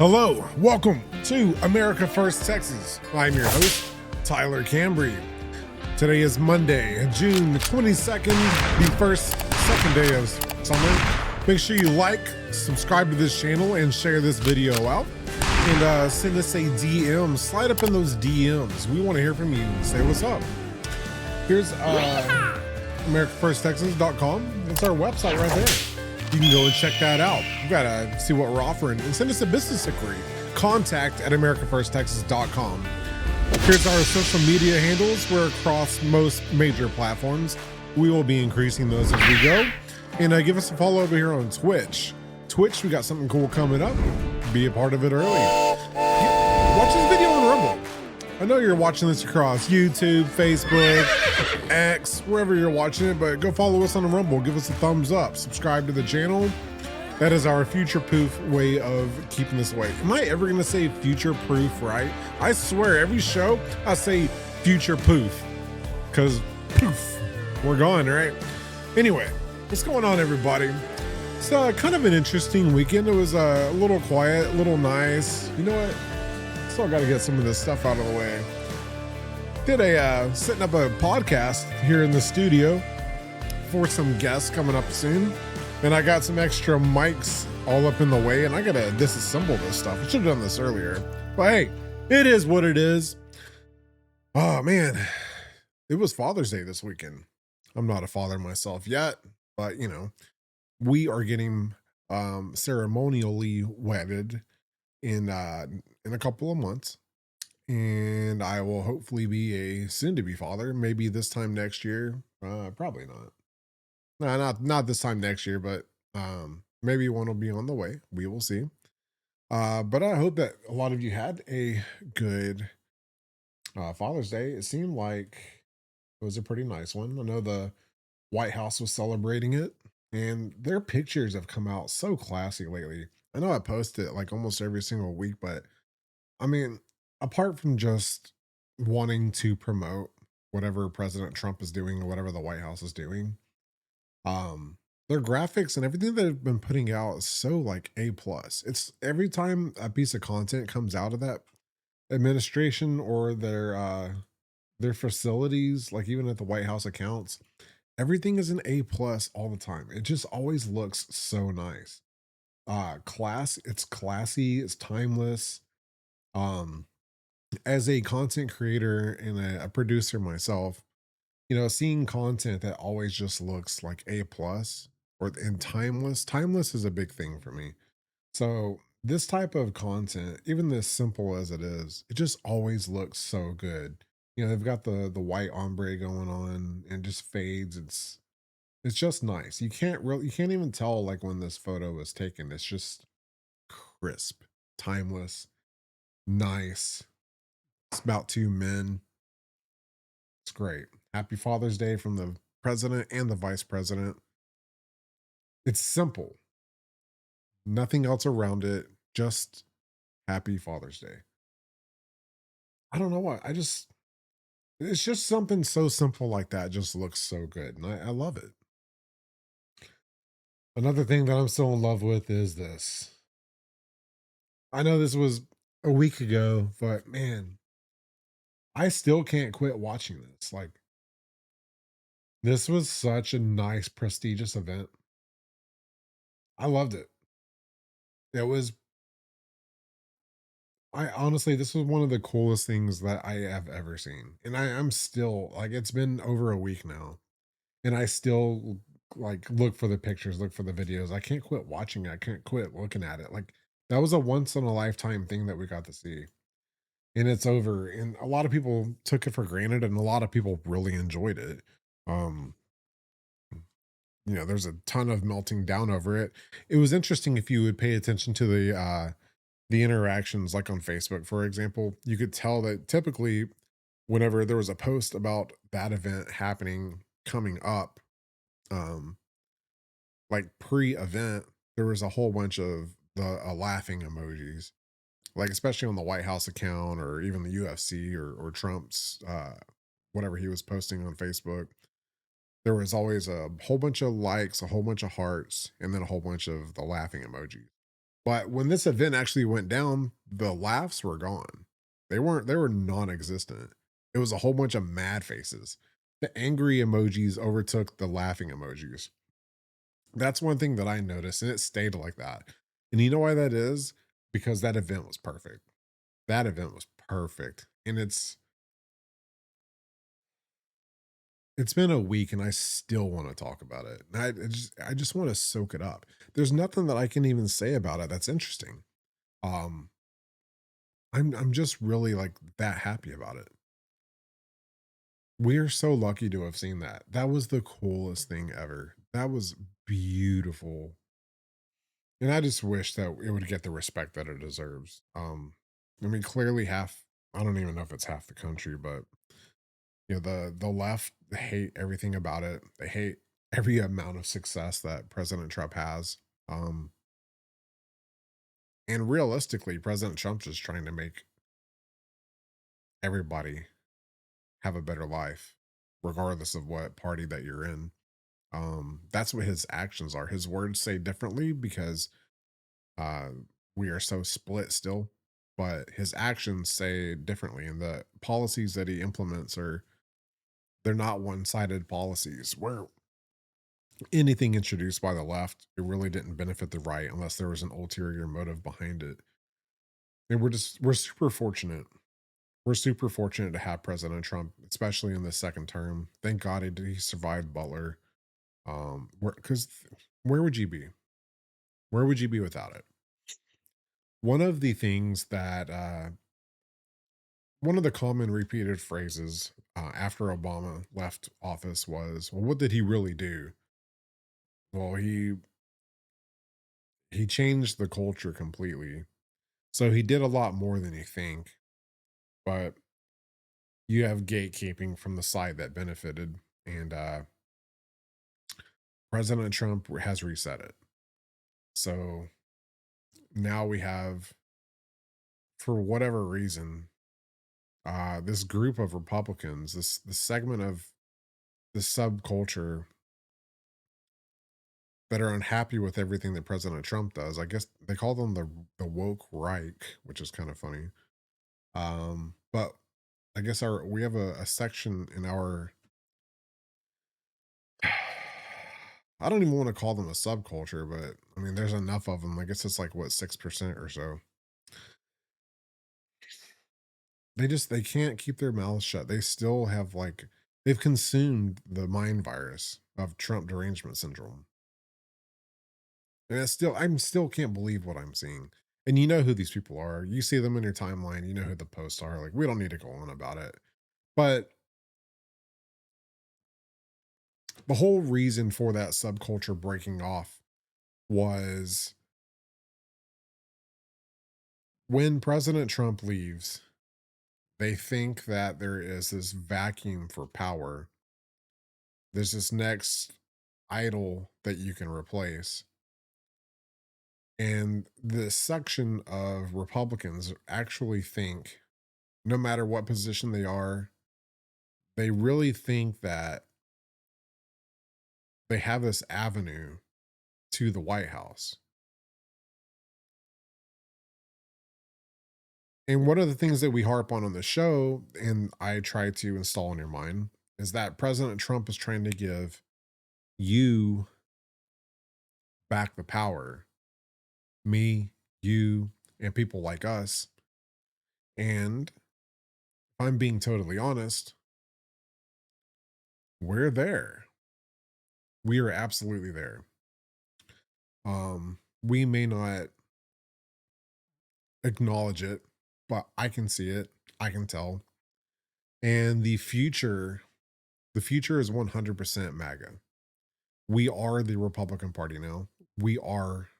Hello, welcome to America First Texas. I'm your host, Tyler Cambry. Today is Monday, June 22nd, the second day of summer. Make sure you like, subscribe to this channel, and share this video out. And send us a DM. Slide up in those DMs. We want to hear from you. Say what's up. Here's AmericaFirstTexas.com. It's our website right there. You can go and check that out. You gotta see what we're offering and send us a business inquiry. Contact at AmericaFirstTexas.com. Here's our social media handles. We're across most major platforms. We will be increasing those as we go. And give us a follow over here on Twitch. Twitch, we got something cool coming up. Be a part of it early. Watch this video on Rumble. I know you're watching this across YouTube, Facebook, X, wherever you're watching it, but go follow us on Rumble. Give us a thumbs up. Subscribe to the channel. That is our future-proof way of keeping this away. Am I ever going to say future-proof right? I swear, every show, I say future-proof. Because, poof, we're gone, right? Anyway, what's going on, everybody? It's kind of an interesting weekend. It was a little quiet, a little nice. You know what? Still got to get some of this stuff out of the way. Did setting up a podcast here in the studio for some guests coming up soon. And I got some extra mics all up in the way, and I got to disassemble this stuff. I should have done this earlier. But hey, it is what it is. Oh, man. It was Father's Day this weekend. I'm not a father myself yet, but, you know, we are getting ceremonially wedded in a couple of months, and I will hopefully be a soon-to-be father. Maybe this time next year. Probably not. No, not this time next year, but maybe one will be on the way. We will see. But I hope that a lot of you had a good Father's Day. It seemed like it was a pretty nice one. I know the White House was celebrating it, and their pictures have come out so classy lately. I know I post it like almost every single week, but I mean, apart from just wanting to promote whatever President Trump is doing or whatever the White House is doing, their graphics and everything that they've been putting out is so like A plus. It's every time a piece of content comes out of that administration or their facilities, like even at the White House accounts, everything is an A plus all the time. It just always looks so nice. It's classy, it's timeless. Um, as a content creator and a producer myself, you know, seeing content that always just looks like A plus or and timeless is a big thing for me. So this type of content, even this simple as it is, it just always looks so good. You know, they've got the white ombre going on and just fades. It's just nice. You can't even tell like when this photo was taken. It's just crisp, timeless, nice. It's about two men. It's great. Happy Father's Day from the president and the vice president. It's simple. Nothing else around it. Just happy Father's Day. I don't know what. It's just something so simple like that just looks so good. And I love it. Another thing that I'm still in love with is this. I know this was a week ago, but man, I still can't quit watching this. Like, this was such a nice, prestigious event. I loved it. It was, I honestly, this was one of the coolest things that I have ever seen. And I'm still, like, it's been over a week now, and I still, like, look for the pictures, look for the videos. I can't quit watching it. I can't quit looking at it. Like, that was a once in a lifetime thing that we got to see. And it's over. And a lot of people took it for granted, and a lot of people really enjoyed it. Um, you know, there's a ton of melting down over it. It was interesting if you would pay attention to the interactions, like on Facebook, for example. You could tell that typically whenever there was a post about that event happening coming up, um, like pre-event, there was a whole bunch of the laughing emojis, like especially on the White House account or even the UFC or Trump's whatever he was posting on Facebook. There was always a whole bunch of likes, a whole bunch of hearts, and then a whole bunch of the laughing emojis. But when this event actually went down, the laughs were gone. They were non-existent. It was a whole bunch of mad faces. The angry emojis overtook the laughing emojis. That's one thing that I noticed, and it stayed like that. And you know why that is? Because that event was perfect. That event was perfect. And it's been a week and I still want to talk about it. And I just want to soak it up. There's nothing that I can even say about it that's interesting. Um I'm just really like that happy about it. We're so lucky to have seen that. That was the coolest thing ever. That was beautiful. And I just wish that it would get the respect that it deserves. I mean, clearly half, I don't even know if it's half the country, but the left hate everything about it. They hate every amount of success that President Trump has. Um, and realistically, President Trump's just trying to make everybody have a better life, regardless of what party that you're in. That's what his actions are. His words say differently because uh, we are so split still, but his actions say differently. And the policies that he implements they're not one-sided policies. Where anything introduced by the left, it really didn't benefit the right unless there was an ulterior motive behind it. And we're super fortunate. We're super fortunate to have President Trump, especially in the second term. Thank God he survived Butler. Because where would you be? Where would you be without it? One of the things that one of the common repeated phrases after Obama left office was, "Well, what did he really do?" Well, he changed the culture completely. So he did a lot more than you think, but you have gatekeeping from the side that benefited, and President Trump has reset it. So now we have, for whatever reason, this group of Republicans, this segment of the subculture that are unhappy with everything that President Trump does. I guess they call them the woke Reich, which is kind of funny. But I guess our we have a section in our I don't even want to call them a subculture, but I mean there's enough of them. I guess it's like what 6% or so. They can't keep their mouths shut. They still have like they've consumed the mind virus of Trump derangement syndrome. And I'm still can't believe what I'm seeing. And you know who these people are. You see them in your timeline, you know who the posts are. Like, we don't need to go on about it. But the whole reason for that subculture breaking off was when President Trump leaves, they think that there is this vacuum for power. There's this next idol that you can replace. And this section of Republicans actually think, no matter what position they are, they really think that they have this avenue to the White House. And one of the things that we harp on the show, and I try to install in your mind, is that President Trump is trying to give you back the power, me, you, and people like us. And if I'm being totally honest, we're there. We are absolutely there. We may not acknowledge it, but I can see it. I can tell. And the future is 100% MAGA. We are the Republican Party now. We are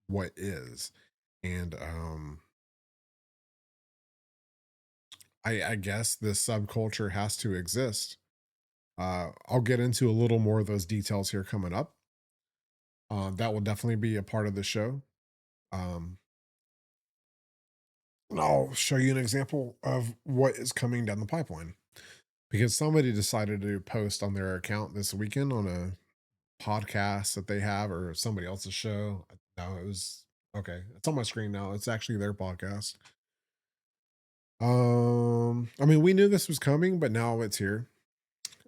what is. And I guess this subculture has to exist. I'll get into a little more of those details here coming up. That will definitely be a part of the show. Um, and I'll show you an example of what is coming down the pipeline because somebody decided to post on their account this weekend on a podcast that they have or somebody else's show. No, it was Okay, it's on my screen now. It's actually their podcast. I mean, we knew this was coming, but now it's here.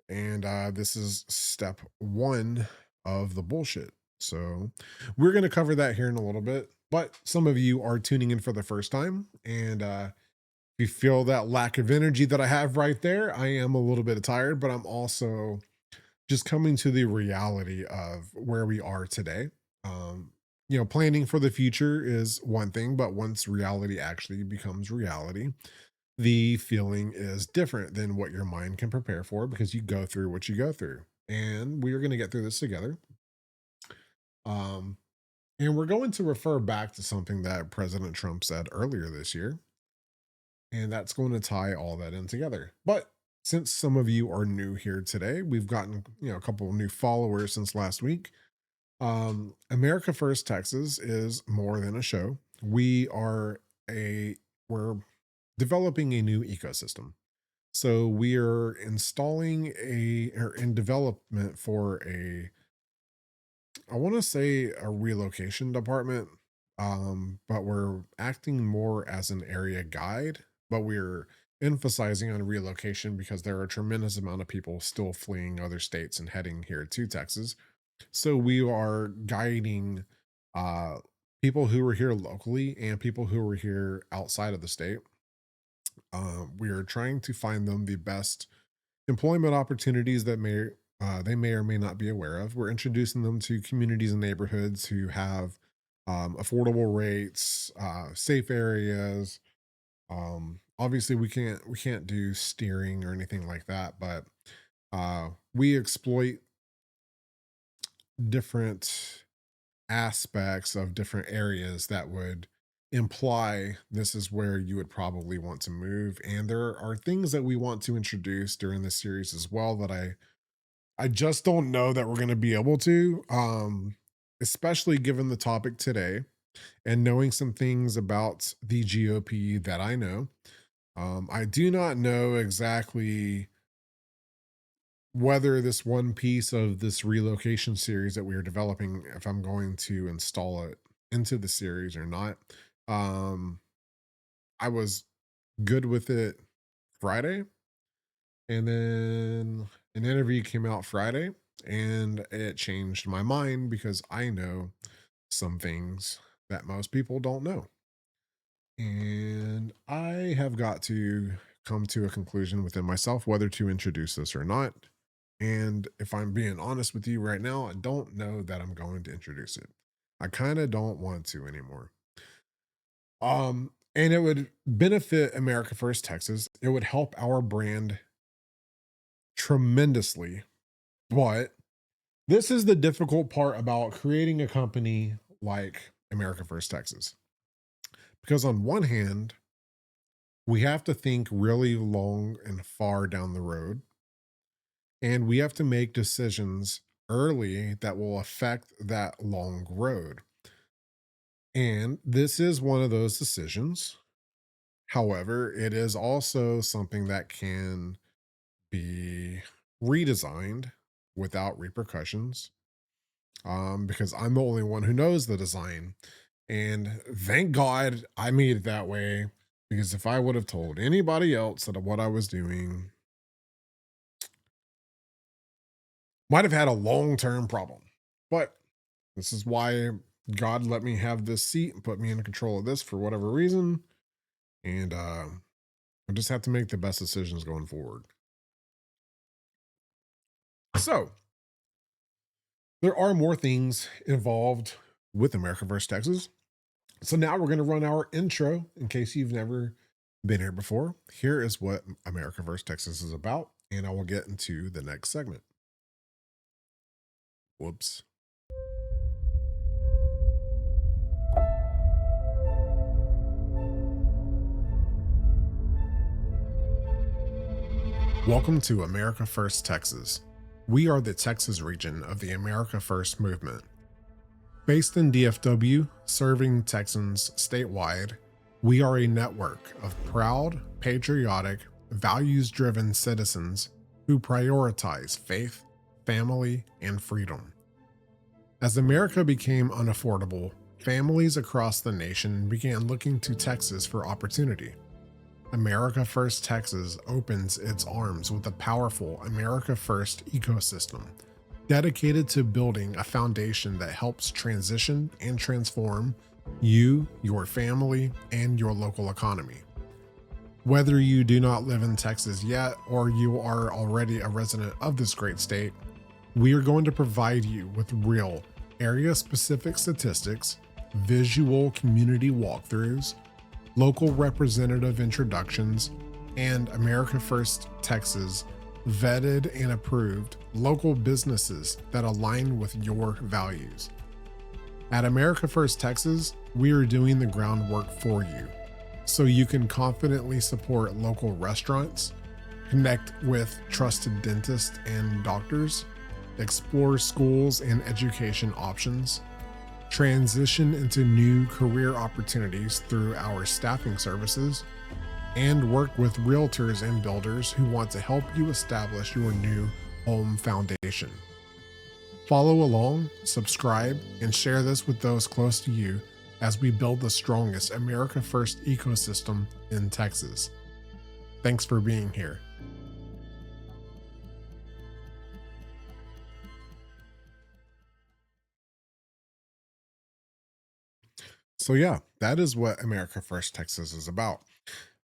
And this is step one of the bullshit. So we're going to cover that here in a little bit. But some of you are tuning in for the first time. And if you feel that lack of energy that I have right there, I am a little bit tired, but I'm also just coming to the reality of where we are today. Planning for the future is one thing, but once reality actually becomes reality, the feeling is different than what your mind can prepare for because you go through what you go through. And we are going to get through this together. Um, and we're going to refer back to something that President Trump said earlier this year. And that's going to tie all that in together. But since some of you are new here today, we've gotten, a couple of new followers since last week. America First Texas is more than a show. We're developing a new ecosystem. So we are in development for I want to say a relocation department. But we're acting more as an area guide, but we're emphasizing on relocation because there are a tremendous amount of people still fleeing other states and heading here to Texas. So we are guiding uh people who are here locally and people who are here outside of the state. We are trying to find them the best employment opportunities that they may or may not be aware of. We're introducing them to communities and neighborhoods who have affordable rates, safe areas. Obviously, we can't do steering or anything like that, but we exploit different aspects of different areas that would imply this is where you would probably want to move. And there are things that we want to introduce during this series as well that I just don't know that we're going to be able to, especially given the topic today and knowing some things about the GOP that I know. I do not know exactly whether this one piece of this relocation series that we are developing, if I'm going to install it into the series or not. Um, I was good with it Friday, and then an interview came out Friday, and it changed my mind because I know some things that most people don't know. And I have got to come to a conclusion within myself whether to introduce this or not. And if I'm being honest with you right now, I don't know that I'm going to introduce it. I kind of don't want to anymore. And it would benefit America First Texas. It would help our brand tremendously. But this is the difficult part about creating a company like America First Texas. Because on one hand, we have to think really long and far down the road, and we have to make decisions early that will affect that long road. And this is one of those decisions. However, it is also something that can be redesigned without repercussions, because I'm the only one who knows the design. And thank God I made it that way, because if I would have told anybody else that what I was doing, might have had a long-term problem. But this is why God let me have this seat and put me in control of this for whatever reason. And I just have to make the best decisions going forward. So there are more things involved with America vs. Texas. So now we're going to run our intro in case you've never been here before. Here is what America vs. Texas is about, and I will get into the next segment. Whoops. Welcome to America First Texas. We are the Texas region of the America First movement. Based in DFW, serving Texans statewide, we are a network of proud, patriotic, values-driven citizens who prioritize faith, family, and freedom. As America became unaffordable families across the nation began looking to Texas for opportunity. America First Texas opens its arms with a powerful America First ecosystem dedicated to building a foundation that helps transition and transform you, your family, and your local economy. Whether you do not live in Texas yet or you are already a resident of this great state, we are going to provide you with real area specific statistics, visual community walkthroughs, local representative introductions, and America First Texas vetted and approved local businesses that align with your values. At America First Texas, we are doing the groundwork for you so you can confidently support local restaurants, connect with trusted dentists and doctors, explore schools and education options, transition into new career opportunities through our staffing services, and work with realtors and builders who want to help you establish your new home foundation. Follow along, subscribe, and share this with those close to you as we build the strongest America First ecosystem in Texas. Thanks for being here. So yeah, that is what America First Texas is about.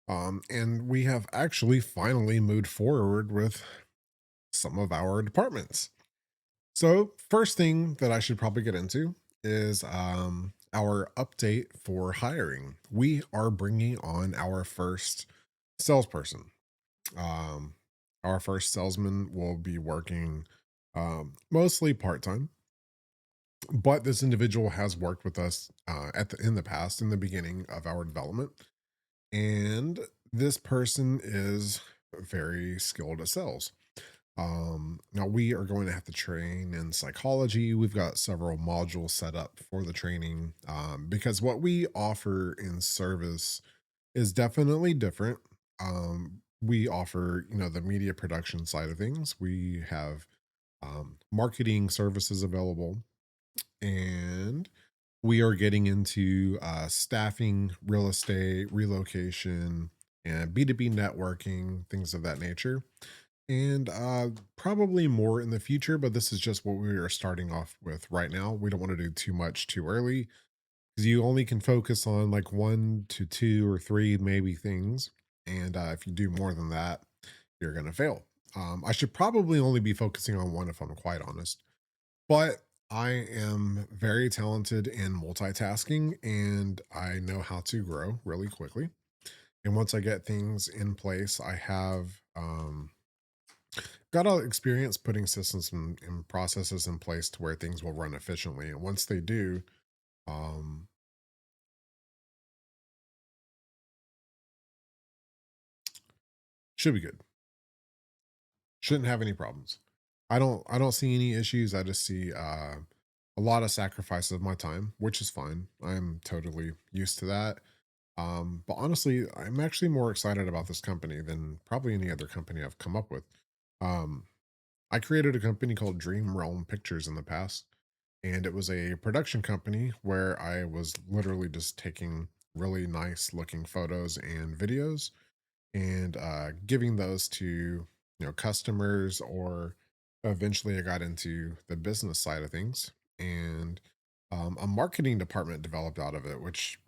And we have actually finally moved forward with some of our departments. So first thing that I should probably get into is our update for hiring. We are bringing on our first salesperson. Um, our first salesman will be working mostly part-time, but this individual has worked with us in the past, in the beginning of our development, and this person is very skilled at sales. Now we are going to have to train in psychology. We've got several modules set up for the training because what we offer in service is definitely different. We offer, the media production side of things. We have marketing services available, and we are getting into staffing, real estate, relocation, and B2B networking, things of that nature. And probably more in the future, but this is just what we are starting off with right now. We don't want to do too much too early because you only can focus on like one to two or three maybe things. And if you do more than that, you're going to fail. I should probably only be focusing on one if I'm quite honest. But I am very talented in multitasking and I know how to grow really quickly. And once I get things in place, I have got a experience putting systems and processes in place to where things will run efficiently. And once they do, um, should be good. Shouldn't have any problems. I don't see any issues. I just see a lot of sacrifice of my time, which is fine. I'm totally used to that. But honestly, I'm actually more excited about this company than probably any other company I've come up with. Um, I created a company called Dream Realm Pictures in the past, and it was a production company where I was literally just taking really nice looking photos and videos and giving those to customers, or eventually I got into the business side of things, and a marketing department developed out of it, which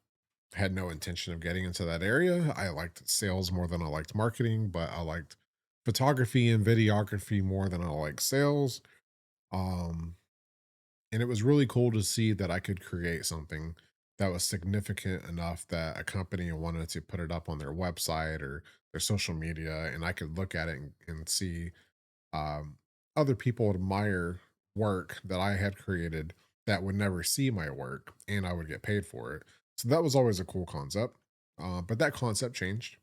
had no intention of getting into that area. I liked sales more than I liked marketing, but I liked photography and videography more than I liked sales. Um, and it was really cool to see that I could create something that was significant enough that a company wanted to put it up on their website or their social media, and I could look at it and see um, other people admire work that I had created that would never see my work, and I would get paid for it. So that was always a cool concept. But that concept changed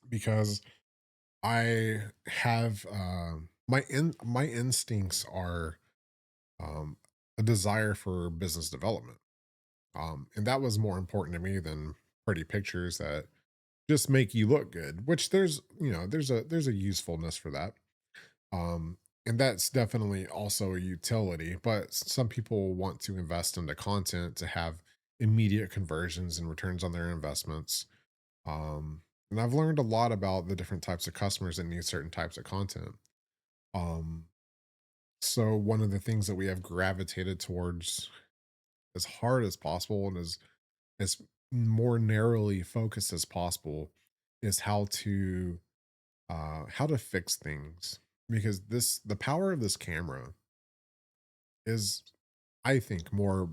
because I have my instincts are um, a desire for business development, and that was more important to me than pretty pictures that just make you look good. Which there's a usefulness for that. And that's definitely also a utility, but some people want to invest into content to have immediate conversions and returns on their investments. And I've learned a lot about the different types of customers that need certain types of content. Um, so one of the things that we have gravitated towards as hard as possible and as more narrowly focused as possible is how to fix things, because this the power of this camera is, I think, more,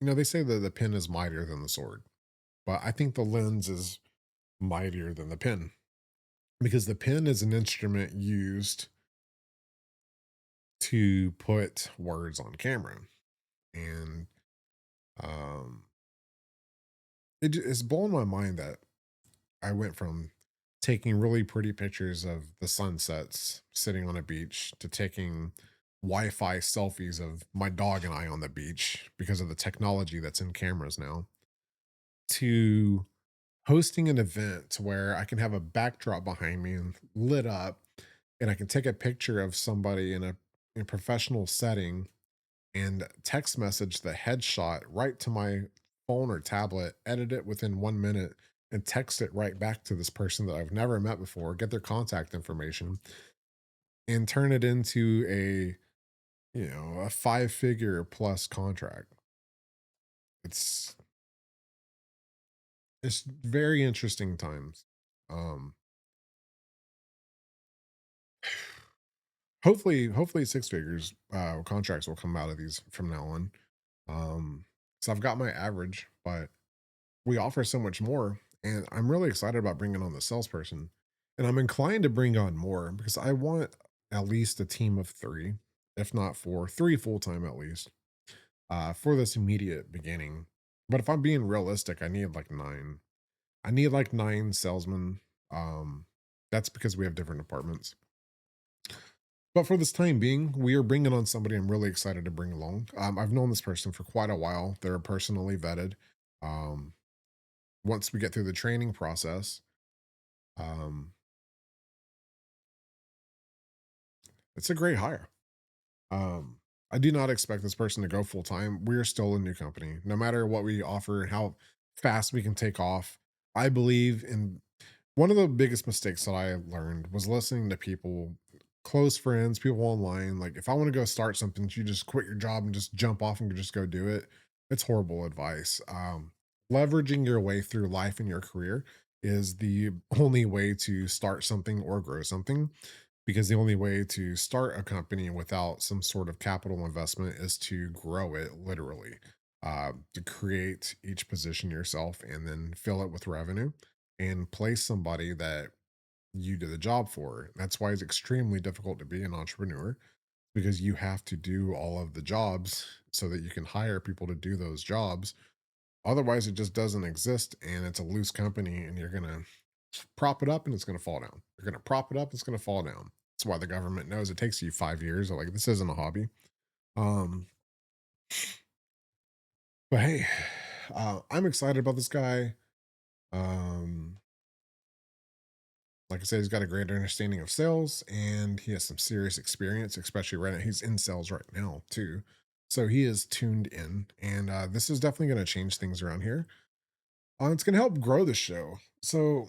they say that the pen is mightier than the sword, but I think the lens is mightier than the pen, because the pen is an instrument used to put words on camera. And um it's blown my mind that I went from taking really pretty pictures of the sunsets sitting on a beach to taking Wi-Fi selfies of my dog and I on the beach because of the technology that's in cameras now, to hosting an event where I can have a backdrop behind me and lit up, and I can take a picture of somebody in a professional setting and text message the headshot right to my phone or tablet, edit it within 1 minute, and text it right back to this person that I've never met before, get their contact information, and turn it into a 5-figure plus contract. It's it's very interesting times. Um hopefully 6 figures contracts will come out of these from now on. So I've got my average, but we offer so much more, and I'm really excited about bringing on the salesperson. And I'm inclined to bring on more because I want at least a team of 3, if not 4, 3 full-time at least, for this immediate beginning. But if I'm being realistic, I need like 9. I need like 9 salesmen. Um, that's because we have different departments. But for this time being, we are bringing on somebody I'm really excited to bring along. I've known this person for quite a while. They're personally vetted. Um, Once we get through the training process, um, it's a great hire. Um, I do not expect this person to go full time. We're still a new company. No matter what we offer and how fast we can take off, I believe in one of the biggest mistakes that I learned was listening to people, close friends, people online. Like, if I want to go start something, you just quit your job and just jump off and just go do it. It's horrible advice. Leveraging your way through life and your career is the only way to start something or grow something, because the only way to start a company without some sort of capital investment is to grow it literally, to create each position yourself and then fill it with revenue and place somebody that you did the job for. That's why it's extremely difficult to be an entrepreneur, because you have to do all of the jobs so that you can hire people to do those jobs. Otherwise, it just doesn't exist and it's a loose company, and you're going to prop it up and it's going to fall down. You're going to prop it up, it's going to fall down. That's why the government knows it takes you 5 years. They're like, this isn't a hobby. Um, but hey, I'm excited about this guy. Um, like I said, he's got a great understanding of sales and he has some serious experience, especially right now. He's in sales right now too. So he is tuned in, and this is definitely going to change things around here. It's going to help grow the show. So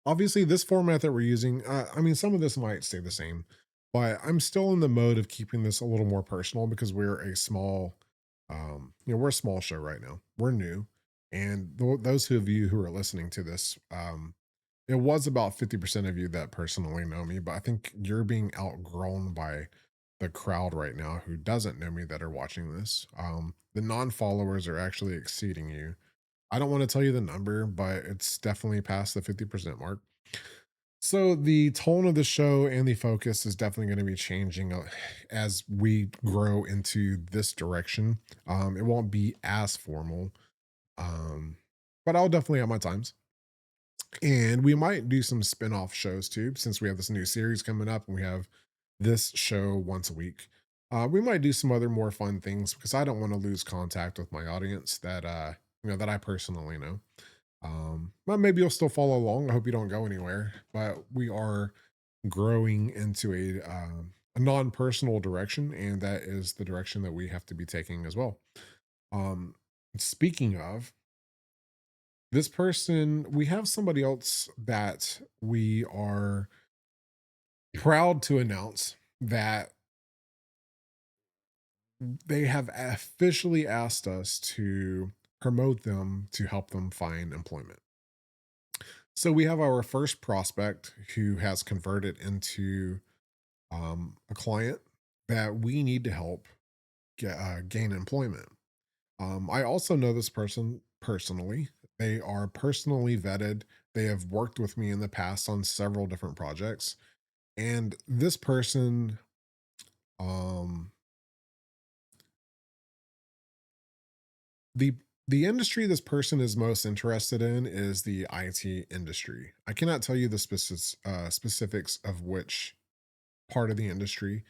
obviously, this format that we're using, I mean, some of this might stay the same, but I'm still in the mode of keeping this a little more personal because we're a small show right now. We're new. And those of you who are listening to this, it was about 50% of you that personally know me, but I think you're being outgrown by the crowd right now who doesn't know me that are watching this. The non followers are actually exceeding you. I don't want to tell you the number, but it's definitely past the 50% mark. So the tone of the show and the focus is definitely going to be changing as we grow into this direction. It won't be as formal, um, but I'll definitely have my times. And we might do some spin-off shows too, since we have this new series coming up and we have this show once a week. We might do some other more fun things because I don't want to lose contact with my audience that that I personally know. But maybe you'll still follow along. I hope you don't go anywhere. But we are growing into a non-personal direction, and that is the direction that we have to be taking as well. Um, Speaking of this person, we have somebody else that we are proud to announce that they have officially asked us to promote them to help them find employment. So we have our first prospect who has converted into a client that we need to help gain employment. I also know this person personally. They are personally vetted. They have worked with me in the past on several different projects. And this person, um, the the industry this person is most interested in is the IT industry. I cannot tell you the specifics of which part of the industry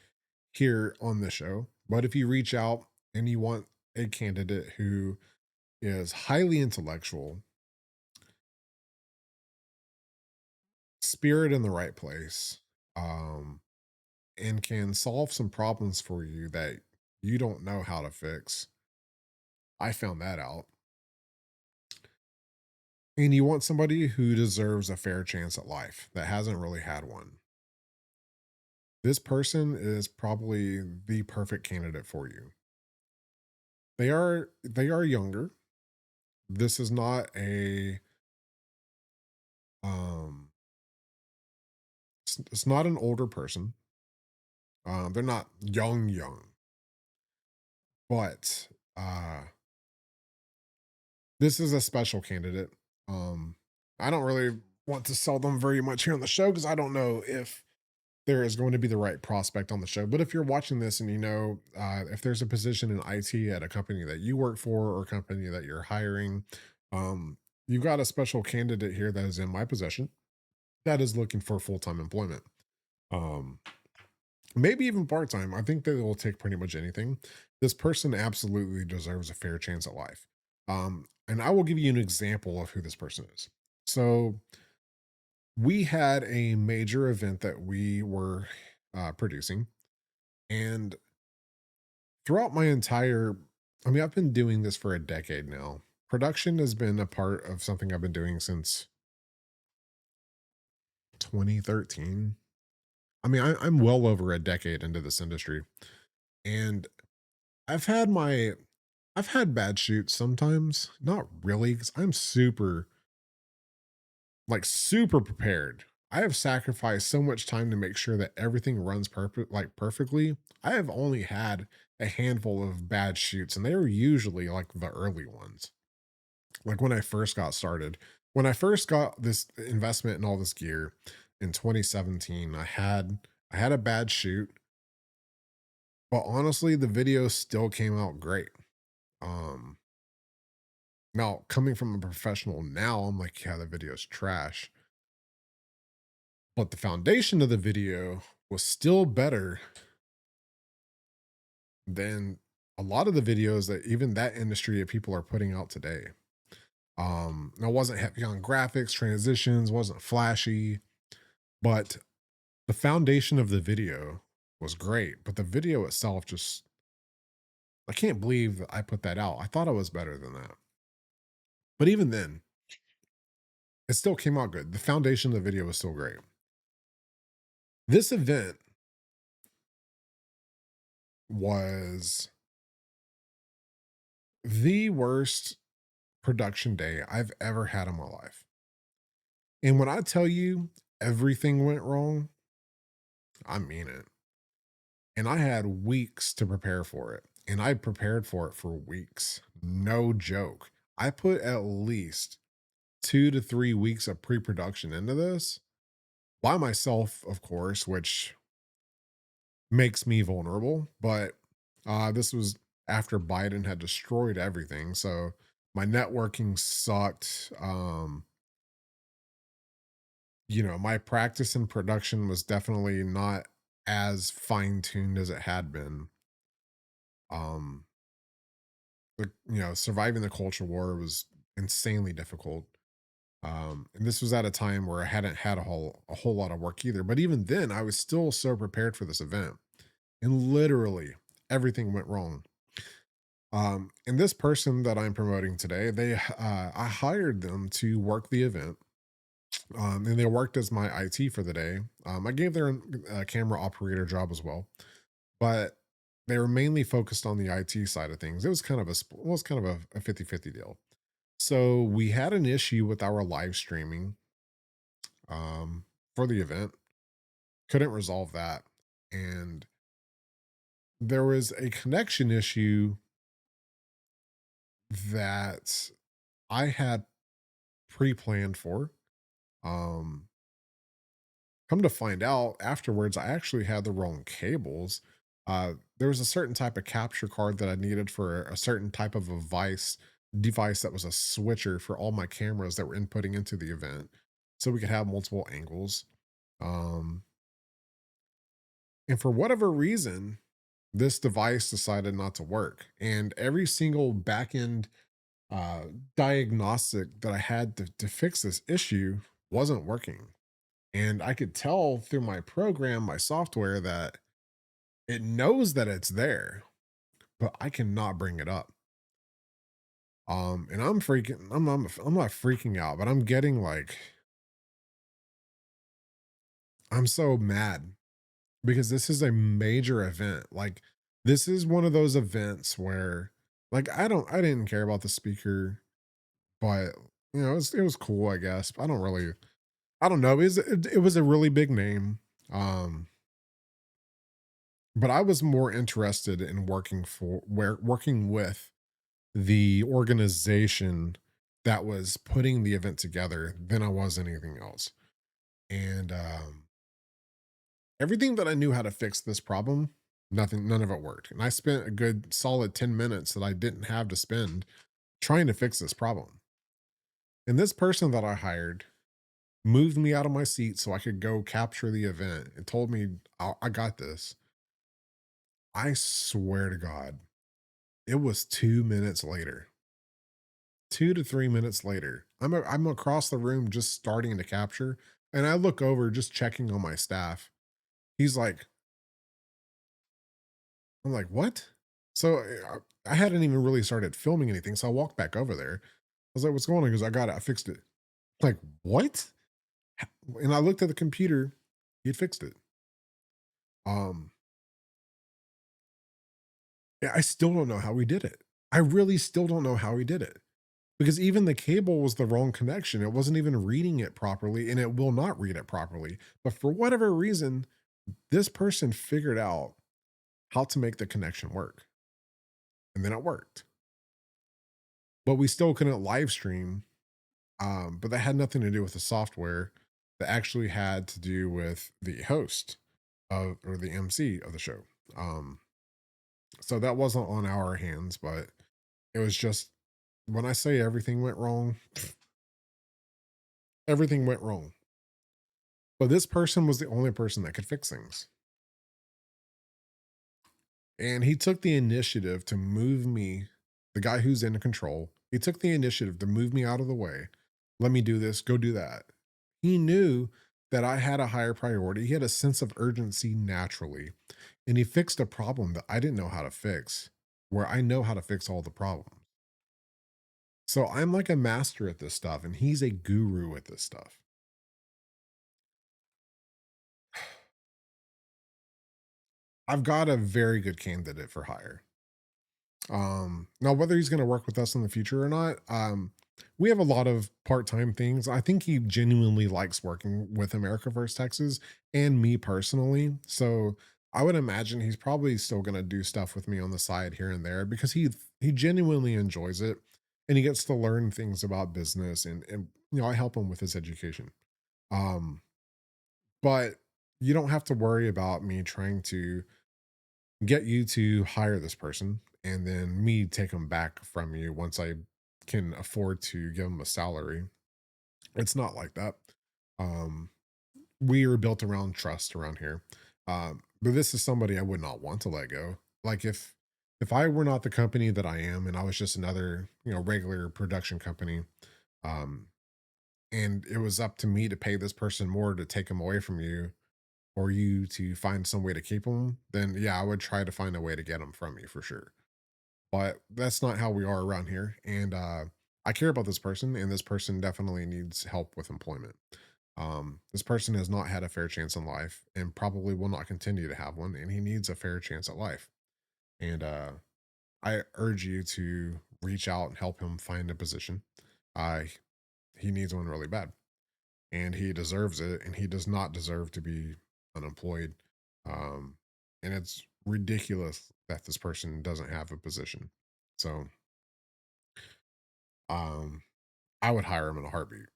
here on the show, but if you reach out and you want a candidate who is highly intellectual, spirit in the right place, um, and can solve some problems for you that you don't know how to fix. I found that out. And you want somebody who deserves a fair chance at life that hasn't really had one. This person is probably the perfect candidate for you. They are younger. This is not a um it's not an older person. They're not young, but this is a special candidate. Um, I don't really want to sell them very much here on the show because I don't know if there is going to be the right prospect on the show. But if you're watching this and you know if there's a position in IT at a company that you work for or a company that you're hiring, um, you've got a special candidate here that is in my possession that is looking for full time employment. Um, Maybe even part time. I think they will take pretty much anything. This person absolutely deserves a fair chance at life. And I will give you an example of who this person is. So, we had a major event that we were producing, and throughout my entire, I mean, I've been doing this for a decade now. Production has been a part of something I've been doing since 2013. I mean, I'm well over a decade into this industry, and I've had my I've had bad shoots sometimes. Not really, because I'm super prepared. I have sacrificed so much time to make sure that everything runs perfectly. I have only had a handful of bad shoots, and they were usually like the early ones. Like when I first got started. When I first got this investment in all this gear in 2017, I had a bad shoot, but honestly, the video still came out great. Um, Now, coming from a professional now, I'm like, yeah, the video's trash. But the foundation of the video was still better than a lot of the videos that even that industry of people are putting out today. It wasn't heavy on graphics, transitions, wasn't flashy, but the foundation of the video was great. But the video itself just, I can't believe that I put that out. I thought it was better than that. But even then, it still came out good. The foundation of the video was still great. This event was the worst production day I've ever had in my life. And when I tell you everything went wrong, I mean it. And I had weeks to prepare for it. And I prepared for it for weeks. No joke. I put at least 2 to 3 weeks of pre production into this by myself, of course, which makes me vulnerable. But this was after Biden had destroyed everything. So my networking sucked. My practice in production was definitely not as fine tuned as it had been. Um, surviving the culture war was insanely difficult. And this was at a time where I hadn't had a whole lot of work either. But even then, I was still so prepared for this event, and literally everything went wrong. And this person that I'm promoting today, I hired them to work the event, and they worked as my IT for the day. I gave their camera operator job as well, but they were mainly focused on the IT side of things. It was kind of it was kind of a 50-50 deal. So we had an issue with our live streaming um, for the event. Couldn't resolve that, and there was a connection issue that I had pre-planned for. Um, Come to find out afterwards, I actually had the wrong cables. There was a certain type of capture card that I needed for a certain type of a device that was a switcher for all my cameras that were inputting into the event, so we could have multiple angles. Um, and for whatever reason, this device decided not to work, and every single backend uh, diagnostic that I had to fix this issue wasn't working. And I could tell through my program, my software, that it knows that it's there, but I cannot bring it up. And I'm not freaking out, but I'm getting like, I'm so mad because this is a major event. Like, this is one of those events where, like, I didn't care about the speaker, but it was cool, I guess. I don't know. It was a really big name. Um, but I was more interested in working with the organization that was putting the event together than I was anything else. And everything that I knew how to fix this problem, none of it worked. And I spent a good solid 10 minutes that I didn't have to spend trying to fix this problem. And this person that I hired moved me out of my seat so I could go capture the event and told me, I got this. I swear to God, it was 2 minutes later, 2 to 3 minutes later. I'm across the room just starting to capture, and I look over just checking on my staff. He's like, I'm like, what? So I hadn't even really started filming anything, so I walked back over there. I was like, what's going on? He goes, I got it. I fixed it. Like, what? And I looked at the computer. He had fixed it. Um, yeah, I still don't know how we did it. I really still don't know how we did it. Because even the cable was the wrong connection. It wasn't even reading it properly, and it will not read it properly. But for whatever reason, this person figured out how to make the connection work. And then it worked. But we still couldn't live stream. But that had nothing to do with the software. That actually had to do with the host or the MC of the show. Um, so that wasn't on our hands, but it was just, when I say everything went wrong, everything went wrong. But this person was the only person that could fix things. And he took the initiative to move me, the guy who's in control, he took the initiative to move me out of the way. Let me do this, go do that. He knew that I had a higher priority. He had a sense of urgency naturally. And he fixed a problem that I didn't know how to fix, where I know how to fix all the problems. So I'm like a master at this stuff, and he's a guru at this stuff. I've got a very good candidate for hire. Now whether he's going to work with us in the future or not, we have a lot of part-time things. I think he genuinely likes working with America First Texas and me personally. So I would imagine he's probably still going to do stuff with me on the side here and there because he genuinely enjoys it, and he gets to learn things about business, and I help him with his education. Um, but you don't have to worry about me trying to get you to hire this person and then me take them back from you once I can afford to give them a salary. It's not like that. Um, we are built around trust around here. But this is somebody I would not want to let go. Like, if I were not the company that I am and I was just another, regular production company, um, and it was up to me to pay this person more to take him away from you, or you to find some way to keep him, then yeah, I would try to find a way to get him from you for sure. But that's not how we are around here. And I care about this person, and this person definitely needs help with employment. This person has not had a fair chance in life and probably will not continue to have one, and he needs a fair chance at life. And I urge you to reach out and help him find a position. Uh, he needs one really bad, and he deserves it, and he does not deserve to be unemployed. Um, and it's ridiculous that this person doesn't have a position. So um, I would hire him in a heartbeat.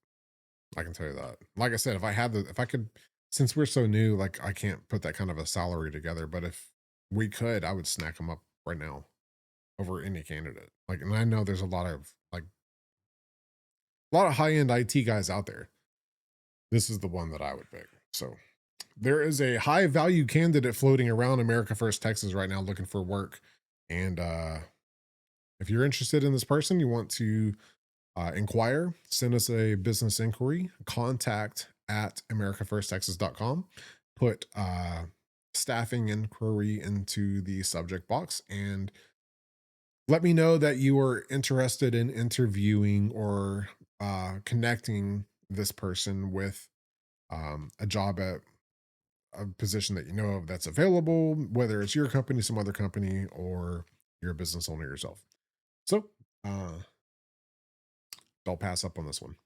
I can tell you that. Like I said, if I could, since we're so new, like I can't put that kind of a salary together, but if we could, I would snack him up right now over any candidate. Like, and I know there's a lot of high end IT guys out there. This is the one that I would pick. So there is a high value candidate floating around America First Texas right now looking for work. And if you're interested in this person, you want to inquire, send us a business inquiry, contact at americafirsttexas.com. Put staffing inquiry into the subject box and let me know that you are interested in interviewing or connecting this person with a job at a position that you know of that's available, whether it's your company, some other company, or you're a business owner yourself. So I'll pass up on this one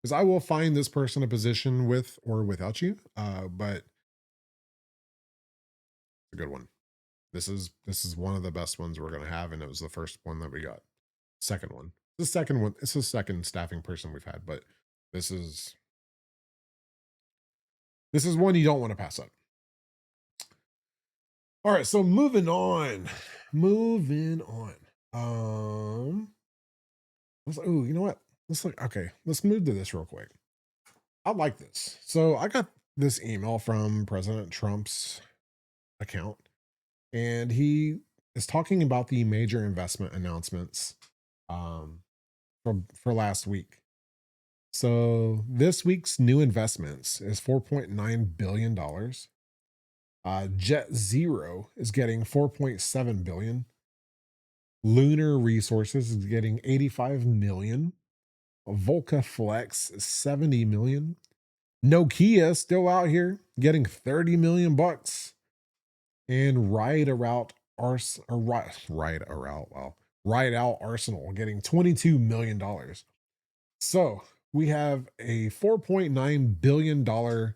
because I will find this person a position with or without you. But it's a good one. This is one of the best ones we're gonna have, and it was the first one that we got. Second one, the second one. It's the second staffing person we've had, but this is this is one you don't want to pass up. All right, so moving on. Oh, you know what? Let's move to this real quick. I like this. So I got this email from President Trump's account, and he is talking about the major investment announcements for last week. So this week's new investments is $4.9 billion. JetZero is getting 4.7 billion. Lunar Resources is getting 85 million. Vulcaflex is 70 million. Nokia still out here getting 30 million bucks. And Rideout Arsenal getting $22 million. So we have a $4.9 billion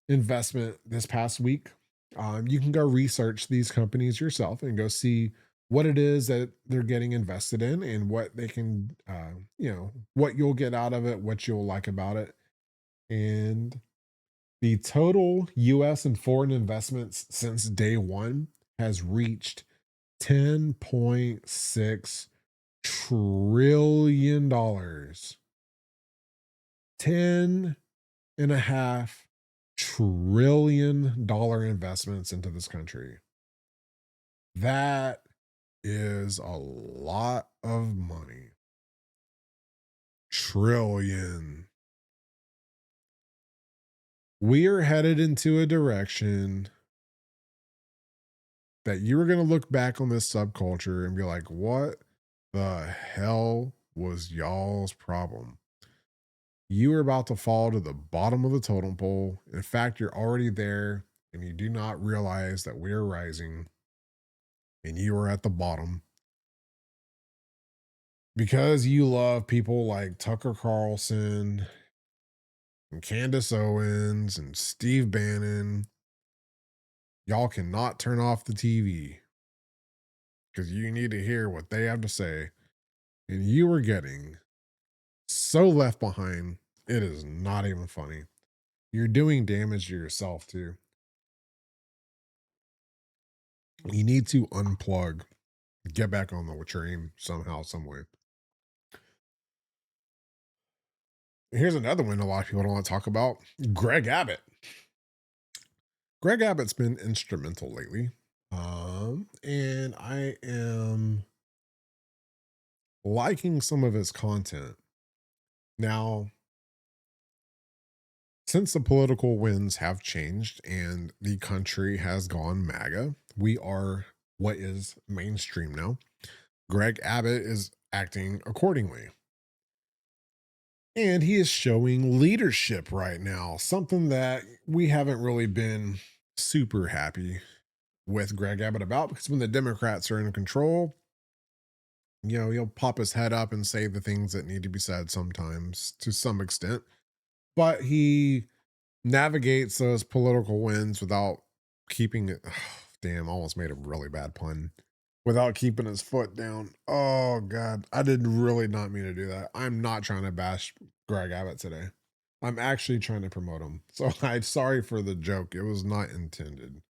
investment this past week. You can go research these companies yourself and go see what it is that they're getting invested in and what they can, what you'll get out of it, what you'll like about it. And the total US and foreign investments since day one has reached $10.6 trillion. $10.5 trillion investments into this country. That is a lot of money. Trillion. We are headed into a direction that you are going to look back on this subculture and be like, what the hell was y'all's problem? You are about to fall to the bottom of the totem pole. In fact, you're already there and you do not realize that we are rising and you are at the bottom because you love people like Tucker Carlson and Candace Owens and Steve Bannon. Y'all cannot turn off the TV because you need to hear what they have to say. And you are getting so left behind. It is not even funny. You're doing damage to yourself too. You need to unplug, get back on the train somehow, some way. Here's another one a lot of people don't want to talk about. Greg Abbott. Greg Abbott's been instrumental lately. And I am liking some of his content. Now, Since the political winds have changed and the country has gone MAGA, we are what is mainstream now. Greg Abbott is acting accordingly. And he is showing leadership right now, something that we haven't really been super happy with Greg Abbott about, because when the Democrats are in control, he'll pop his head up and say the things that need to be said sometimes to some extent. But he navigates those political winds without keeping it. Damn, almost made a really bad pun. Without keeping his foot down. Oh God, I did really not mean to do that. I'm not trying to bash Greg Abbott today. I'm actually trying to promote him. So I'm sorry for the joke. It was not intended.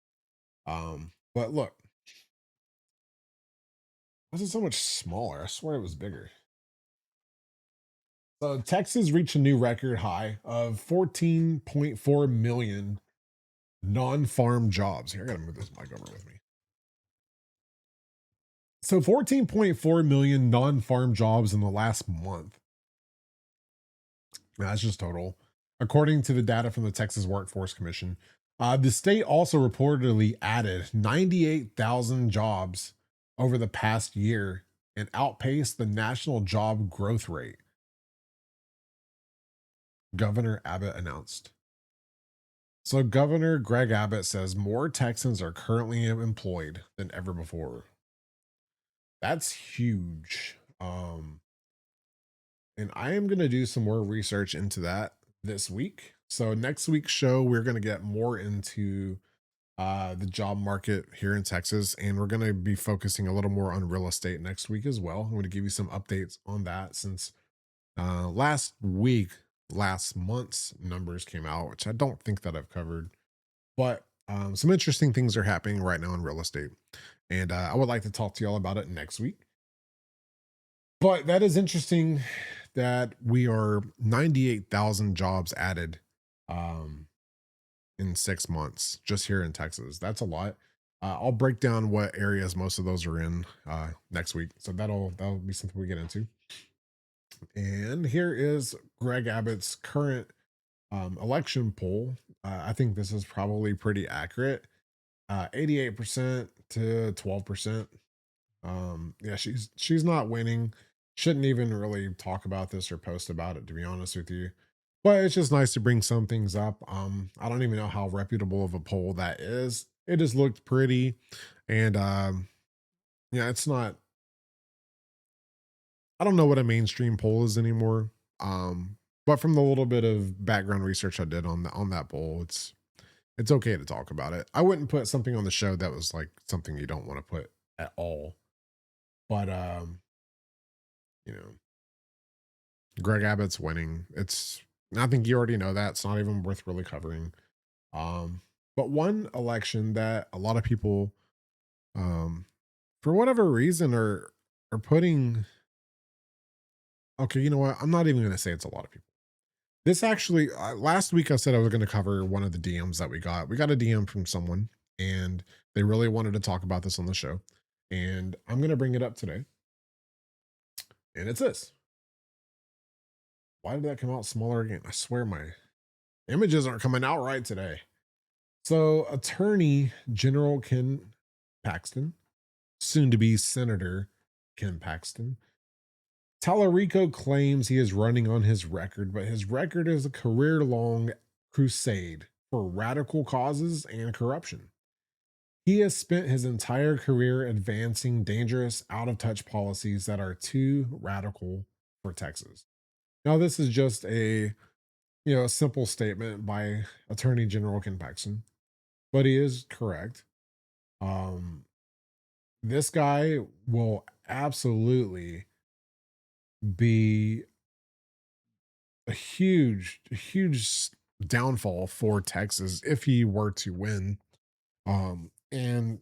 But look, why is it so much smaller? I swear it was bigger. So Texas reached a new record high of 14.4 million non-farm jobs. Here, I gotta move this mic over with me. So 14.4 million non-farm jobs in the last month. That's just total. According to the data from the Texas Workforce Commission, the state also reportedly added 98,000 jobs over the past year and outpaced the national job growth rate, Governor Abbott announced. So Governor Greg Abbott says more Texans are currently employed than ever before. That's huge. And I am going to do some more research into that this week. So next week's show, we're going to get more into the job market here in Texas, and we're going to be focusing a little more on real estate next week as well. I'm going to give you some updates on that since last month's numbers came out, which I don't think that I've covered, but some interesting things are happening right now in real estate, and I would like to talk to y'all about it next week. But that is interesting that we are 98,000 jobs added in 6 months just here in Texas. That's a lot. I'll break down what areas most of those are in next week. So that'll be something we get into. And here is Greg Abbott's current election poll. I think this is probably pretty accurate. 88% to 12%. Yeah, she's not winning. Shouldn't even really talk about this or post about it, to be honest with you. But it's just nice to bring some things up. I don't even know how reputable of a poll that is. It just looked pretty, and yeah, it's not. I don't know what a mainstream poll is anymore. But from the little bit of background research I did on that poll, it's okay to talk about it. I wouldn't put something on the show that was like something you don't want to put at all. But you know, Greg Abbott's winning. I think you already know that. It's not even worth really covering. But one election that a lot of people, for whatever reason, are putting. Okay, you know what? I'm not even going to say it's a lot of people. This actually, last week I said I was going to cover one of the DMs that we got. We got a DM from someone, and they really wanted to talk about this on the show, and I'm going to bring it up today. And it's this. Why did that come out smaller again? I swear my images aren't coming out right today. So, Attorney General Ken Paxton, soon to be Senator Ken Paxton, Tallarico claims he is running on his record, but his record is a career long crusade for radical causes and corruption. He has spent his entire career advancing dangerous, out of touch policies that are too radical for Texas. Now, this is just a simple statement by Attorney General Ken Paxton, but he is correct. Um, this guy will absolutely be a huge downfall for Texas if he were to win. And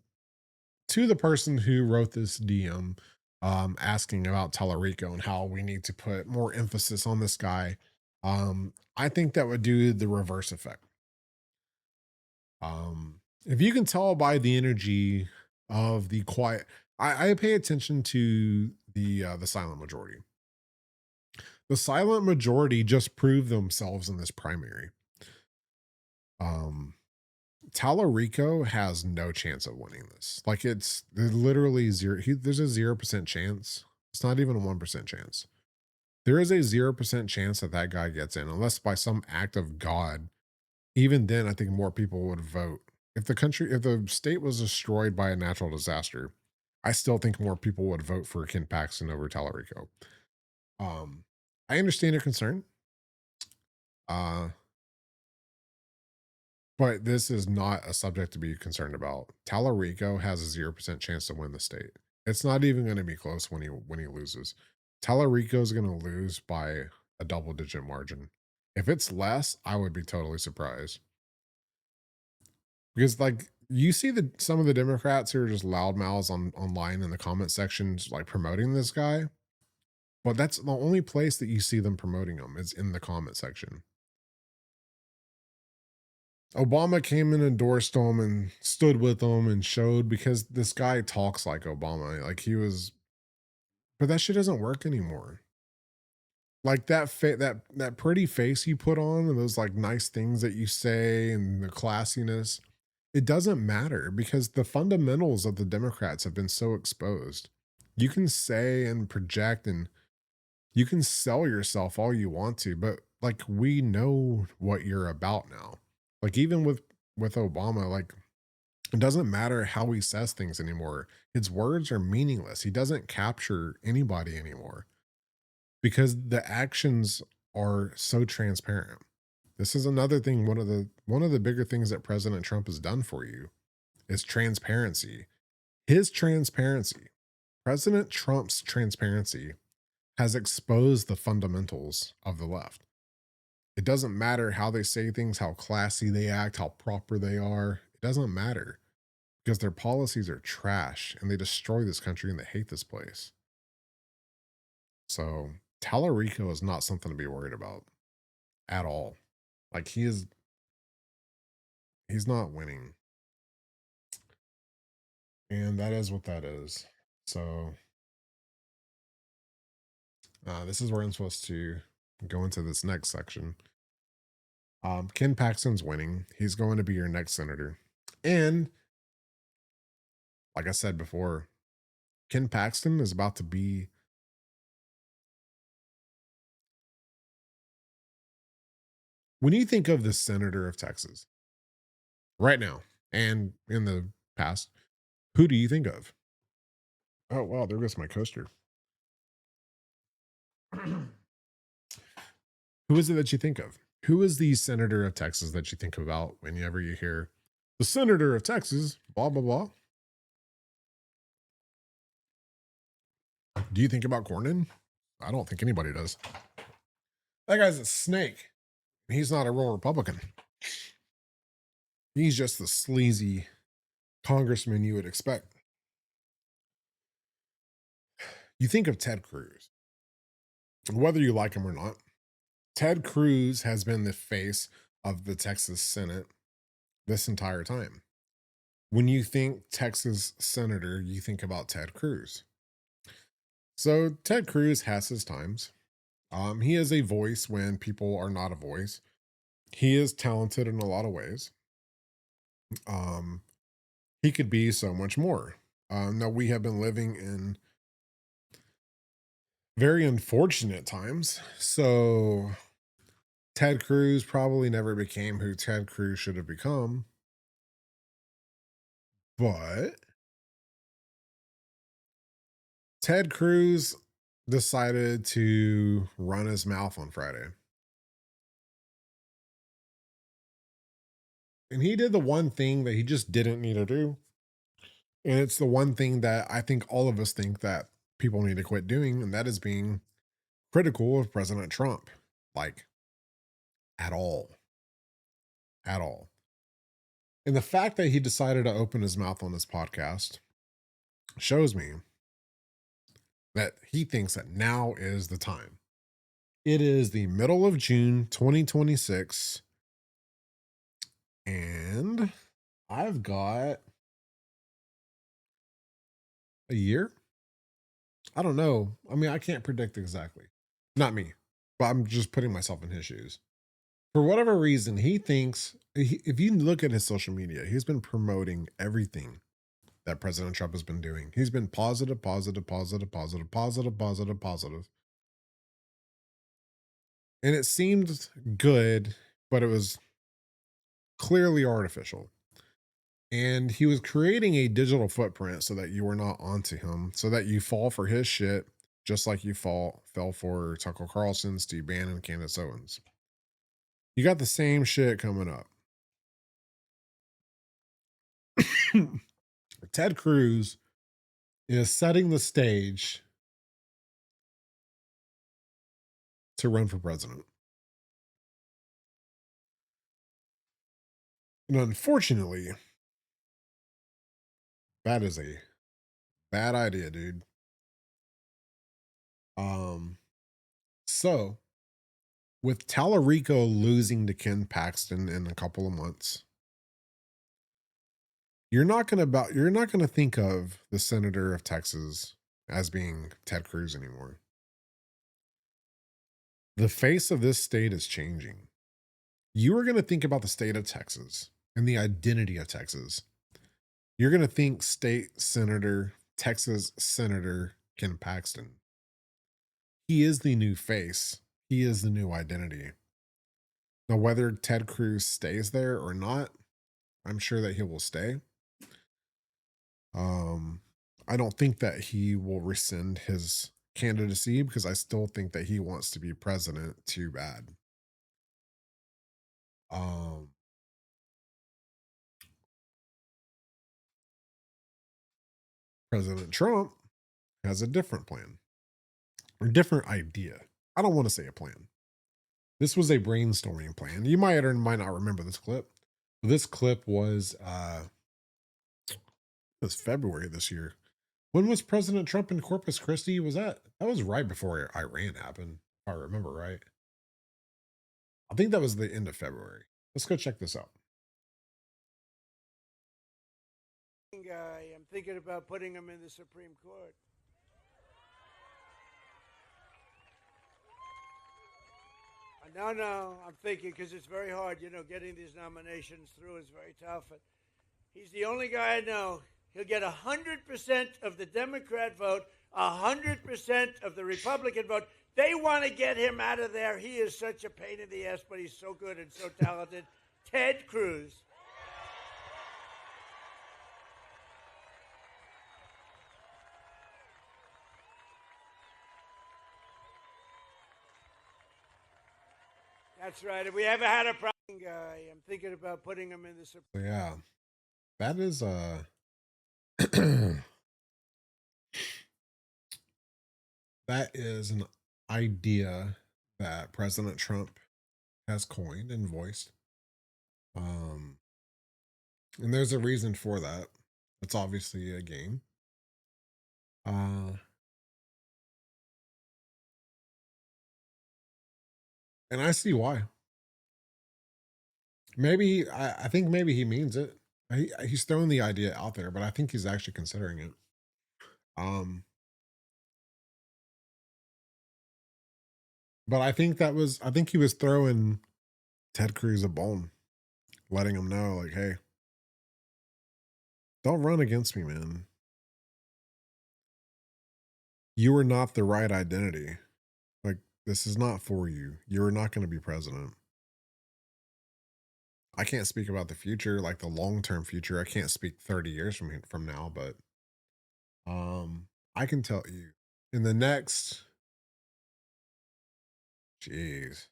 to the person who wrote this DM, asking about Tallarico and how we need to put more emphasis on this guy, I think that would do the reverse effect. If you can tell by the energy of the quiet, I pay attention to the silent majority. The silent majority just proved themselves in this primary. Um, Tallarico has no chance of winning this. Like it's literally zero. There's a 0% chance. It's not even a 1% chance. There is a 0% chance that that guy gets in, unless by some act of God. Even then, I think more people would vote. If the state was destroyed by a natural disaster, I still think more people would vote for Ken Paxton over Tallarico. Um, I understand your concern. Uh, But this is not a subject to be concerned about. Tallarico has a 0% chance to win the state. It's not even going to be close when he loses. Tallarico is going to lose by a double digit margin. If it's less, I would be totally surprised. Because like you see some of the Democrats who are just loudmouths online in the comment sections like promoting this guy, but that's the only place that you see them promoting him is in the comment section. Obama came and endorsed him and stood with him and showed because this guy talks like Obama. Like he was, but that shit doesn't work anymore. Like that pretty face you put on and those like nice things that you say and the classiness, it doesn't matter because the fundamentals of the Democrats have been so exposed. You can say and project and you can sell yourself all you want to, but like we know what you're about now. Like even with Obama, like it doesn't matter how he says things anymore. His words are meaningless. He doesn't capture anybody anymore because the actions are so transparent. This is another thing one of the bigger things that President Trump has done for you is transparency. His transparency, President Trump's transparency has exposed the fundamentals of the left. It doesn't matter how they say things, how classy they act, how proper they are. It doesn't matter because their policies are trash and they destroy this country and they hate this place. So Tallarico is not something to be worried about at all. Like he's not winning. And that is what that is. So this is where I'm supposed to go into this next section. Ken Paxton's winning. He's going to be your next senator. And like I said before, Ken Paxton is about to be when you think of the senator of Texas right now and in the past, who do you think of? Oh, wow, there goes my coaster. Who is it that you think of? Who is the senator of Texas that you think about whenever you hear the senator of Texas, blah, blah, blah? Do you think about Cornyn? I don't think anybody does. That guy's a snake. He's not a real Republican. He's just the sleazy congressman you would expect. You think of Ted Cruz. Whether you like him or not, Ted Cruz has been the face of the Texas Senate this entire time. When you think Texas senator, you think about Ted Cruz. So Ted Cruz has his times. He is a voice when people are not a voice. He is talented in a lot of ways. Um, he could be so much more. Now we have been living in very unfortunate times. So Ted Cruz probably never became who Ted Cruz should have become. But Ted Cruz decided to run his mouth on Friday. And he did the one thing that he just didn't need to do. And it's the one thing that I think all of us think that people need to quit doing, and that is being critical of President Trump. Like, at all. At all. And the fact that he decided to open his mouth on this podcast shows me that he thinks that now is the time. It is the middle of June 2026. And I've got a year. I don't know. I mean, I can't predict exactly. Not me, but I'm just putting myself in his shoes. For whatever reason, he thinks if you look at his social media, he's been promoting everything that President Trump has been doing. He's been positive, positive, positive, positive, positive, positive, positive. And it seemed good, but it was clearly artificial. And he was creating a digital footprint so that you were not onto him, so that you fall for his shit, just like you fell for Tucker Carlson, Steve Bannon, Candace Owens. You got the same shit coming up. Ted Cruz is setting the stage to run for president. And unfortunately, that is a bad idea, dude. So with Tallarico losing to Ken Paxton in a couple of months, you're not gonna think of the senator of Texas as being Ted Cruz anymore. The face of this state is changing. You are gonna think about the state of Texas and the identity of Texas. You're gonna think state senator, Texas Senator Ken Paxton. He is the new face. He is the new identity. Now, whether Ted Cruz stays there or not, I'm sure that he will stay. I don't think that he will rescind his candidacy because I still think that he wants to be president too bad. Um, President Trump has a different plan or different idea. I don't want to say a plan. This was a brainstorming plan. You might or might not remember this clip. This clip was February this year. When was President Trump in Corpus Christi? Was that was right before Iran happened, if I remember right. I think that was the end of February. Let's go check this out. Guy, I'm thinking about putting him in the Supreme Court. No, I'm thinking because it's very hard, getting these nominations through is very tough. He's the only guy I know. He'll get 100% of the Democrat vote, 100% of the Republican vote. They want to get him out of there. He is such a pain in the ass, but he's so good and so talented. Ted Cruz. That's right. If we ever had a problem, guy, I'm thinking about putting him in the Supreme. Yeah, that is that is an idea that President Trump has coined and voiced. And there's a reason for that. It's obviously a game. And I see why. Maybe I think maybe he means it. He's throwing the idea out there, but I think he's actually considering it. But I think he was throwing Ted Cruz a bone, letting him know, like, hey, don't run against me, man. You are not the right identity. Like, this is not for you. You're not going to be president. I can't speak about the future, like the long-term future. I can't speak 30 years from now, but I can tell you in the next jeez,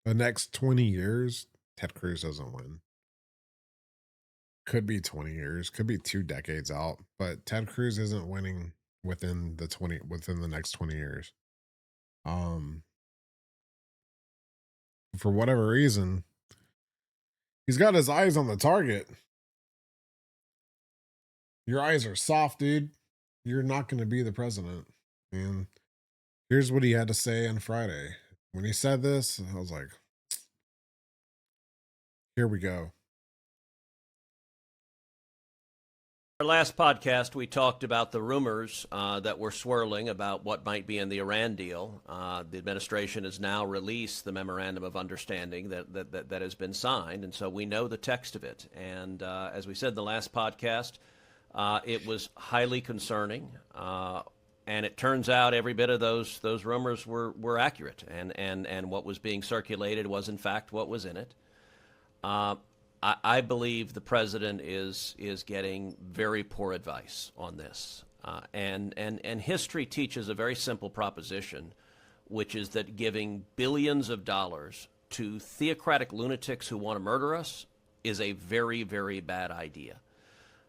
the next 20 years, Ted Cruz doesn't win. Could be 20 years, could be 2 decades out, but Ted Cruz isn't winning within the next 20 years. For whatever reason, he's got his eyes on the target. Your eyes are soft, dude. You're not going to be the president. And here's what he had to say on Friday. When he said this, I was like, here we go. Our last podcast, we talked about the rumors that were swirling about what might be in the Iran deal. The administration has now released the memorandum of understanding that has been signed, and so we know the text of it. And as we said in the last podcast, it was highly concerning, and it turns out every bit of those rumors were accurate, and what was being circulated was in fact what was in it. I believe the president is getting very poor advice on this. And history teaches a very simple proposition, which is that giving billions of dollars to theocratic lunatics who want to murder us is a very, very bad idea.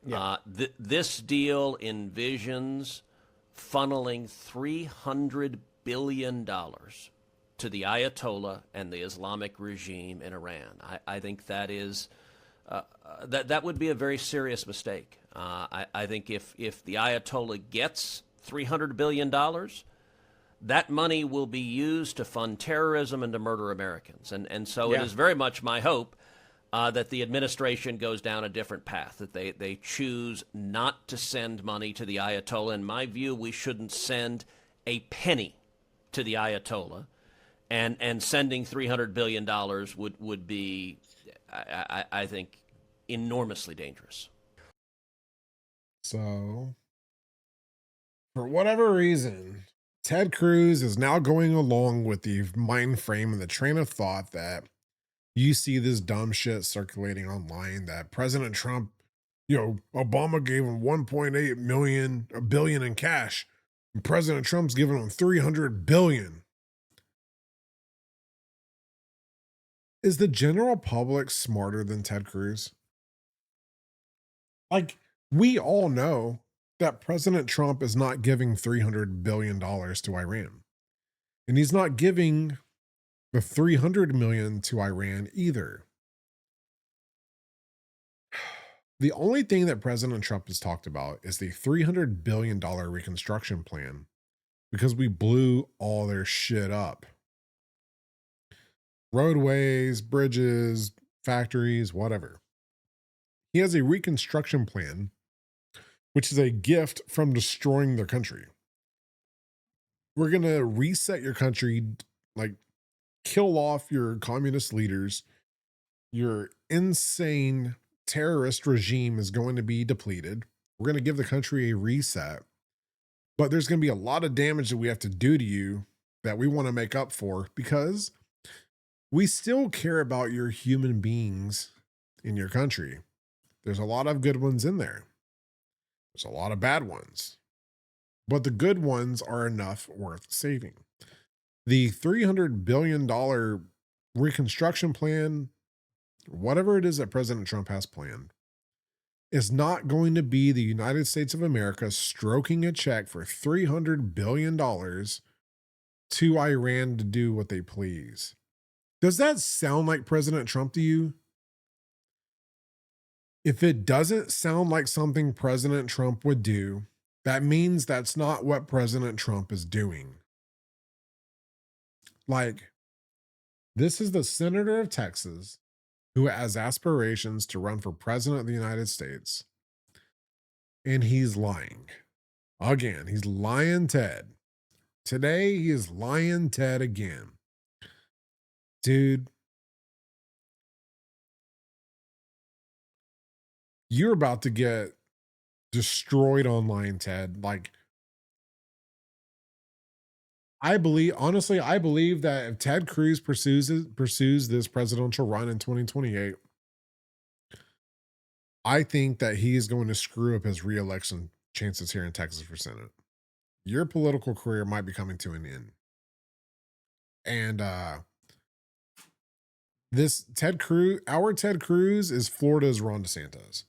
Yeah. This deal envisions funneling $300 billion to the Ayatollah and the Islamic regime in Iran. I think that is that would be a very serious mistake. I think if the Ayatollah gets $300 billion, that money will be used to fund terrorism and to murder Americans. And so it is very much my hope that the administration goes down a different path, that they choose not to send money to the Ayatollah. In my view, we shouldn't send a penny to the Ayatollah. And sending $300 billion would be, I think, enormously dangerous. So, for whatever reason, Ted Cruz is now going along with the mind frame and the train of thought that you see this dumb shit circulating online that President Trump, Obama gave him 1.8 billion in cash, and President Trump's giving him 300 billion. Is the general public smarter than Ted Cruz? Like, we all know that President Trump is not giving $300 billion to Iran. And he's not giving the $300 million to Iran either. The only thing that President Trump has talked about is the $300 billion reconstruction plan because we blew all their shit up. Roadways, bridges, factories, whatever. He has a reconstruction plan, which is a gift from destroying their country. We're going to reset your country, like kill off your communist leaders. Your insane terrorist regime is going to be depleted. We're going to give the country a reset. But there's going to be a lot of damage that we have to do to you that we want to make up for because we still care about your human beings in your country. There's a lot of good ones in there. There's a lot of bad ones. But the good ones are enough worth saving. The $300 billion reconstruction plan, whatever it is that President Trump has planned, is not going to be the United States of America stroking a check for $300 billion to Iran to do what they please. Does that sound like President Trump to you? If it doesn't sound like something President Trump would do, that means that's not what President Trump is doing. Like, this is the senator of Texas who has aspirations to run for president of the United States. And he's lying. Again, he's lying Ted. Today, he is lying Ted again. Dude, you're about to get destroyed online, Ted. Like, I believe that if Ted Cruz pursues this presidential run in 2028, I think that he is going to screw up his reelection chances here in Texas for Senate. Your political career might be coming to an end. And this Ted Cruz, our Ted Cruz is Florida's Ron DeSantis.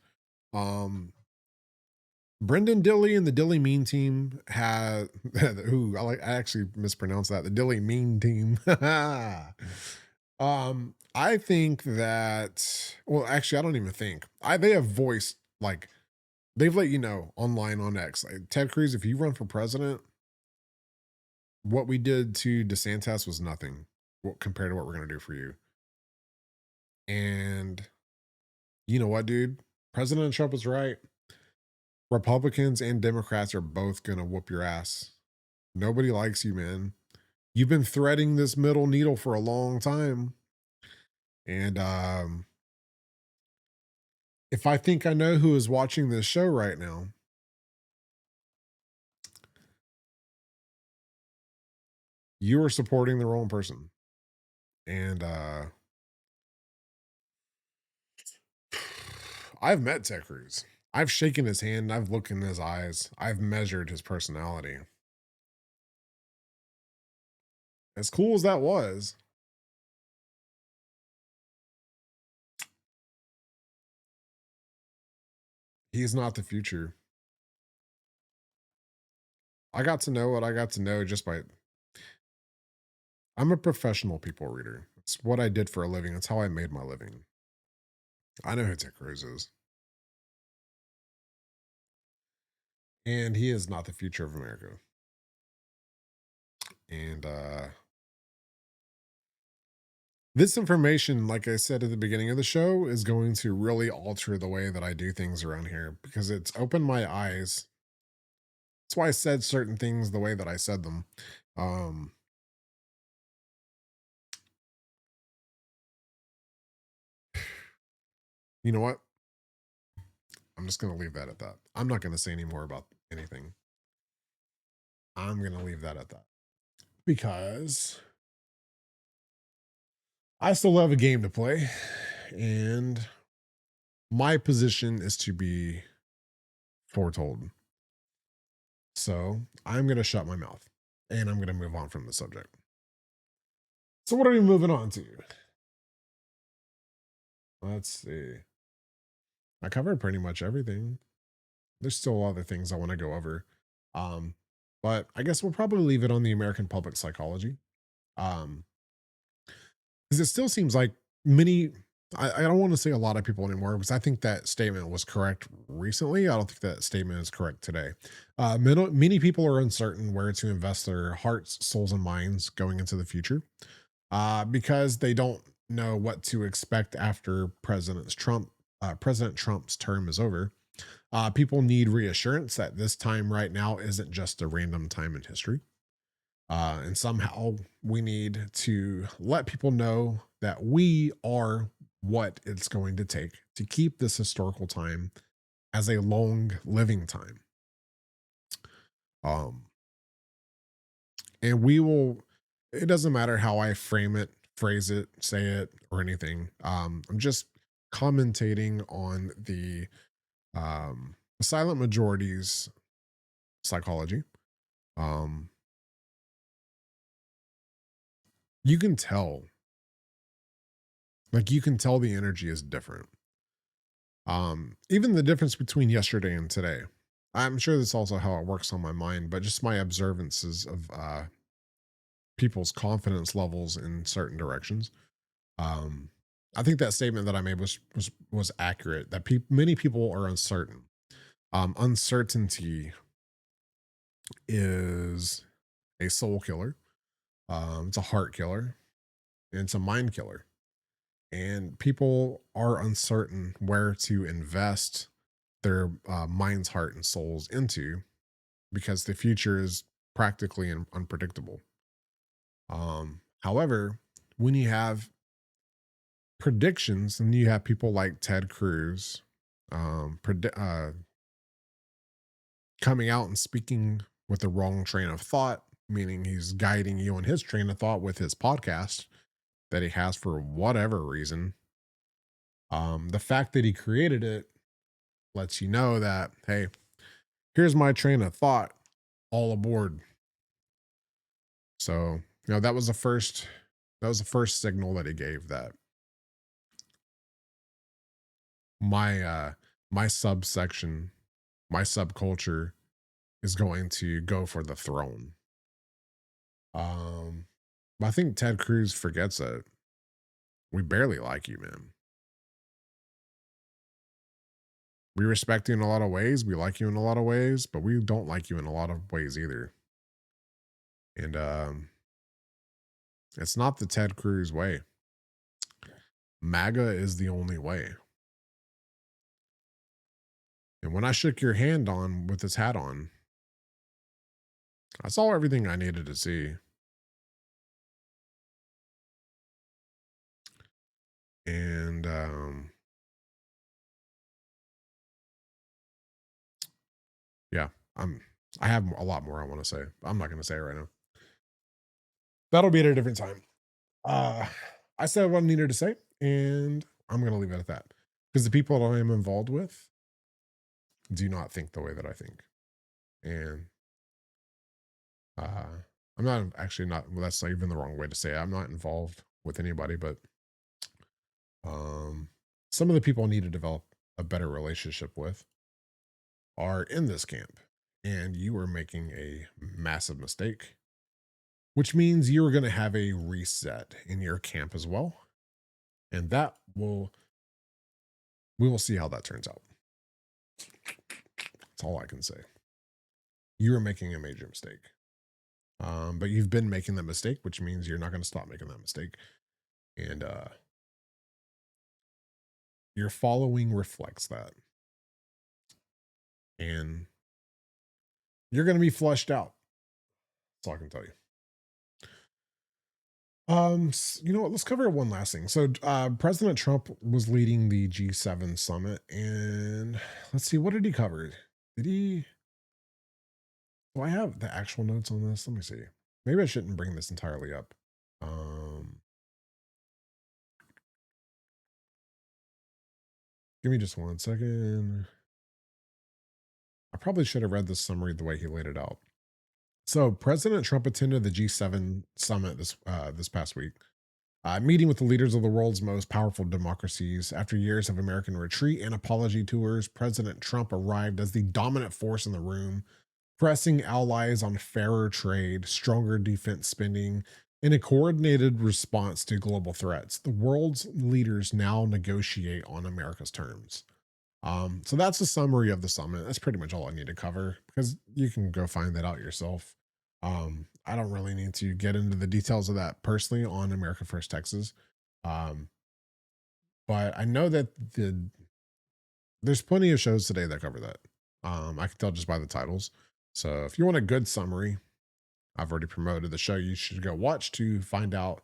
Brendan Dilley and the Dilley Mean team had I actually mispronounced that. The Dilley Mean team. I think that, well, actually, I don't even think they have voiced, like, they've let you know online on X, like, Ted Cruz, if you run for president, what we did to DeSantis was nothing compared to what we're going to do for you. And you know what, dude? President Trump was right. Republicans and Democrats are both going to whoop your ass. Nobody likes you, man. You've been threading this middle needle for a long time. And if I think I know who is watching this show right now, you are supporting the wrong person. And I've met Ted Cruz. I've shaken his hand. I've looked in his eyes. I've measured his personality. As cool as that was, he's not the future. I got to know what I got to know just by. I'm a professional people reader. It's what I did for a living. It's how I made my living. I know who Ted Cruz is. And he is not the future of America. And this information, like I said at the beginning of the show, is going to really alter the way that I do things around here because it's opened my eyes. That's why I said certain things the way that I said them. You know what? I'm just going to leave that at that. I'm not going to say any more about anything. I'm going to leave that at that because I still have a game to play, and my position is to be foretold. So I'm going to shut my mouth and I'm going to move on from the subject. So what are we moving on to? Let's see. I covered pretty much everything. There's still other things I want to go over. But I guess we'll probably leave it on the American public psychology. Because it still seems like I don't want to say a lot of people anymore because I think that statement was correct recently. I don't think that statement is correct today. Many people are uncertain where to invest their hearts, souls, and minds going into the future because they don't know what to expect after President Trump's term is over. People need reassurance that this time right now isn't just a random time in history. And somehow we need to let people know that we are what it's going to take to keep this historical time as a long living time. And we will, it doesn't matter how I frame it, phrase it, say it, or anything. I'm just commentating on the silent majority's psychology. You can tell, you can tell the energy is different. Even the difference between yesterday and today. I'm sure that's also how it works on my mind, but just my observances of people's confidence levels in certain directions. I think that statement that I made was accurate. That many people are uncertain. Uncertainty is a soul killer. It's a heart killer, and it's a mind killer. And people are uncertain where to invest their minds, heart, and souls into because the future is practically unpredictable. However, when you have predictions and you have people like Ted Cruz coming out and speaking with the wrong train of thought, meaning he's guiding you on his train of thought with his podcast that he has for whatever reason. The fact that he created it lets you know that, hey, here's my train of thought, all aboard. So, that was the first signal that he gave that my subsection, my subculture is going to go for the throne. I think Ted Cruz forgets it. We barely like you, man. We respect you in a lot of ways. We like you in a lot of ways, but we don't like you in a lot of ways either. And it's not the Ted Cruz way. MAGA is the only way. And when I shook your hand on with his hat on, I saw everything I needed to see. And yeah, I have a lot more I want to say. I'm not going to say it right now. That'll be at a different time. I said what I needed to say, and I'm going to leave it at that because the people that I am involved with do not think the way that I think. And I'm not actually not, well, that's not even the wrong way to say it. I'm not involved with anybody, but some of the people I need to develop a better relationship with are in this camp. And you are making a massive mistake, which means you're going to have a reset in your camp as well. And we will see how that turns out. That's all I can say. You are making a major mistake. But you've been making that mistake, which means you're not going to stop making that mistake. And your following reflects that. And you're going to be flushed out. That's all I can tell you. You know what? Let's cover one last thing. So, President Trump was leading the G7 summit, and let's see, what did he cover? Did he? Do I have the actual notes on this? Let me see. Maybe I shouldn't bring this entirely up. Give me just 1 second. I probably should have read this summary the way he laid it out. So, President Trump attended the G7 summit this past week, meeting with the leaders of the world's most powerful democracies. After years of American retreat and apology tours, President Trump arrived as the dominant force in the room, pressing allies on fairer trade, stronger defense spending, and a coordinated response to global threats. The world's leaders now negotiate on America's terms. So that's a summary of the summit. That's pretty much all I need to cover because you can go find that out yourself. I don't really need to get into the details of that personally on America First Texas. But I know that there's plenty of shows today that cover that. I can tell just by the titles. So if you want a good summary, I've already promoted the show. You should go watch to find out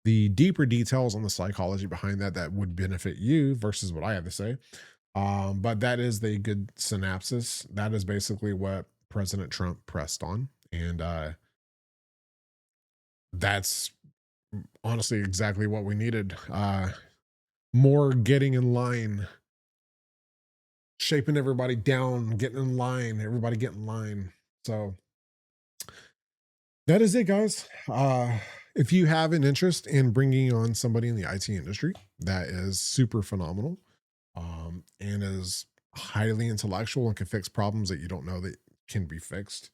the deeper details on the psychology behind that would benefit you versus what I have to say. But that is the good synopsis. That is basically what President Trump pressed on. And that's honestly exactly what we needed. More getting in line, shaping everybody down, getting in line, everybody get in line. So that is it, guys. If you have an interest in bringing on somebody in the IT industry that is super phenomenal, and is highly intellectual and can fix problems that you don't know that can be fixed,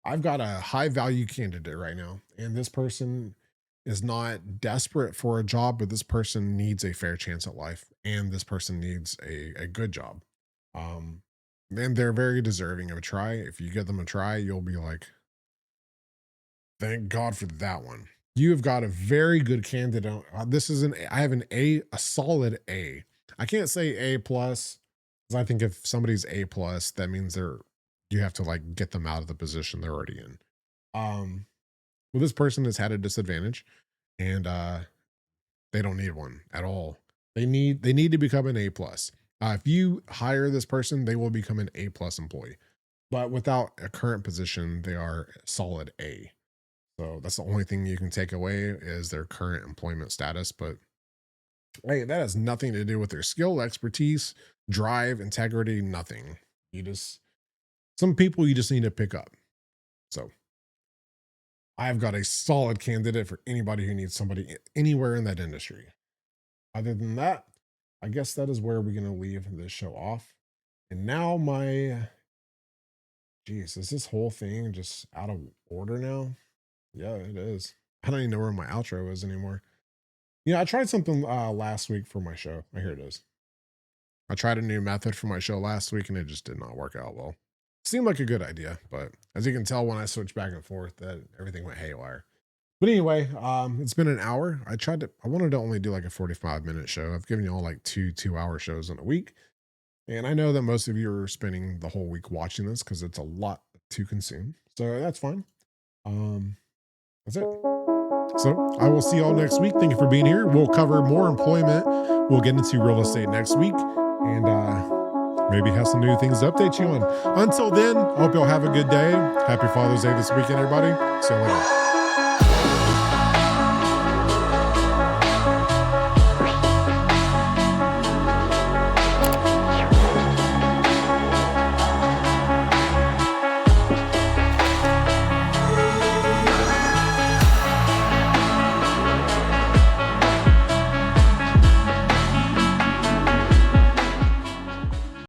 I've got a high value candidate right now, and this person is not desperate for a job, but this person needs a fair chance at life, and this person needs a good job. And they're very deserving of a try. If you give them a try, you'll be like, thank God for that one. You have got a very good candidate. I have a solid A. I can't say A plus, because I think if somebody's A plus, that means you have to like get them out of the position they're already in. Well, this person has had a disadvantage, and they don't need one at all. They need to become an A plus. If you hire this person, they will become an A plus employee. But without a current position, they are solid A. So that's the only thing you can take away is their current employment status. But hey, that has nothing to do with their skill, expertise, drive, integrity, nothing. Some people you just need to pick up. So I've got a solid candidate for anybody who needs somebody anywhere in that industry. Other than that, I guess that is where we're going to leave this show off. And now is this whole thing just out of order now? Yeah, it is. I don't even know where my outro is anymore. Yeah, I tried something last week for my show. Here it is. I tried a new method for my show last week and it just did not work out well. Seemed like a good idea, but as you can tell when I switched back and forth, that everything went haywire. But anyway, it's been an hour. I wanted to only do like a 45-minute show. I've given you all like two 2-hour shows in a week. And I know that most of you are spending the whole week watching this because it's a lot to consume. So that's fine. That's it. So I will see y'all next week. Thank you for being here. We'll cover more employment. We'll get into real estate next week and maybe have some new things to update you on. Until then, I hope y'all have a good day. Happy Father's Day this weekend, everybody. See you later.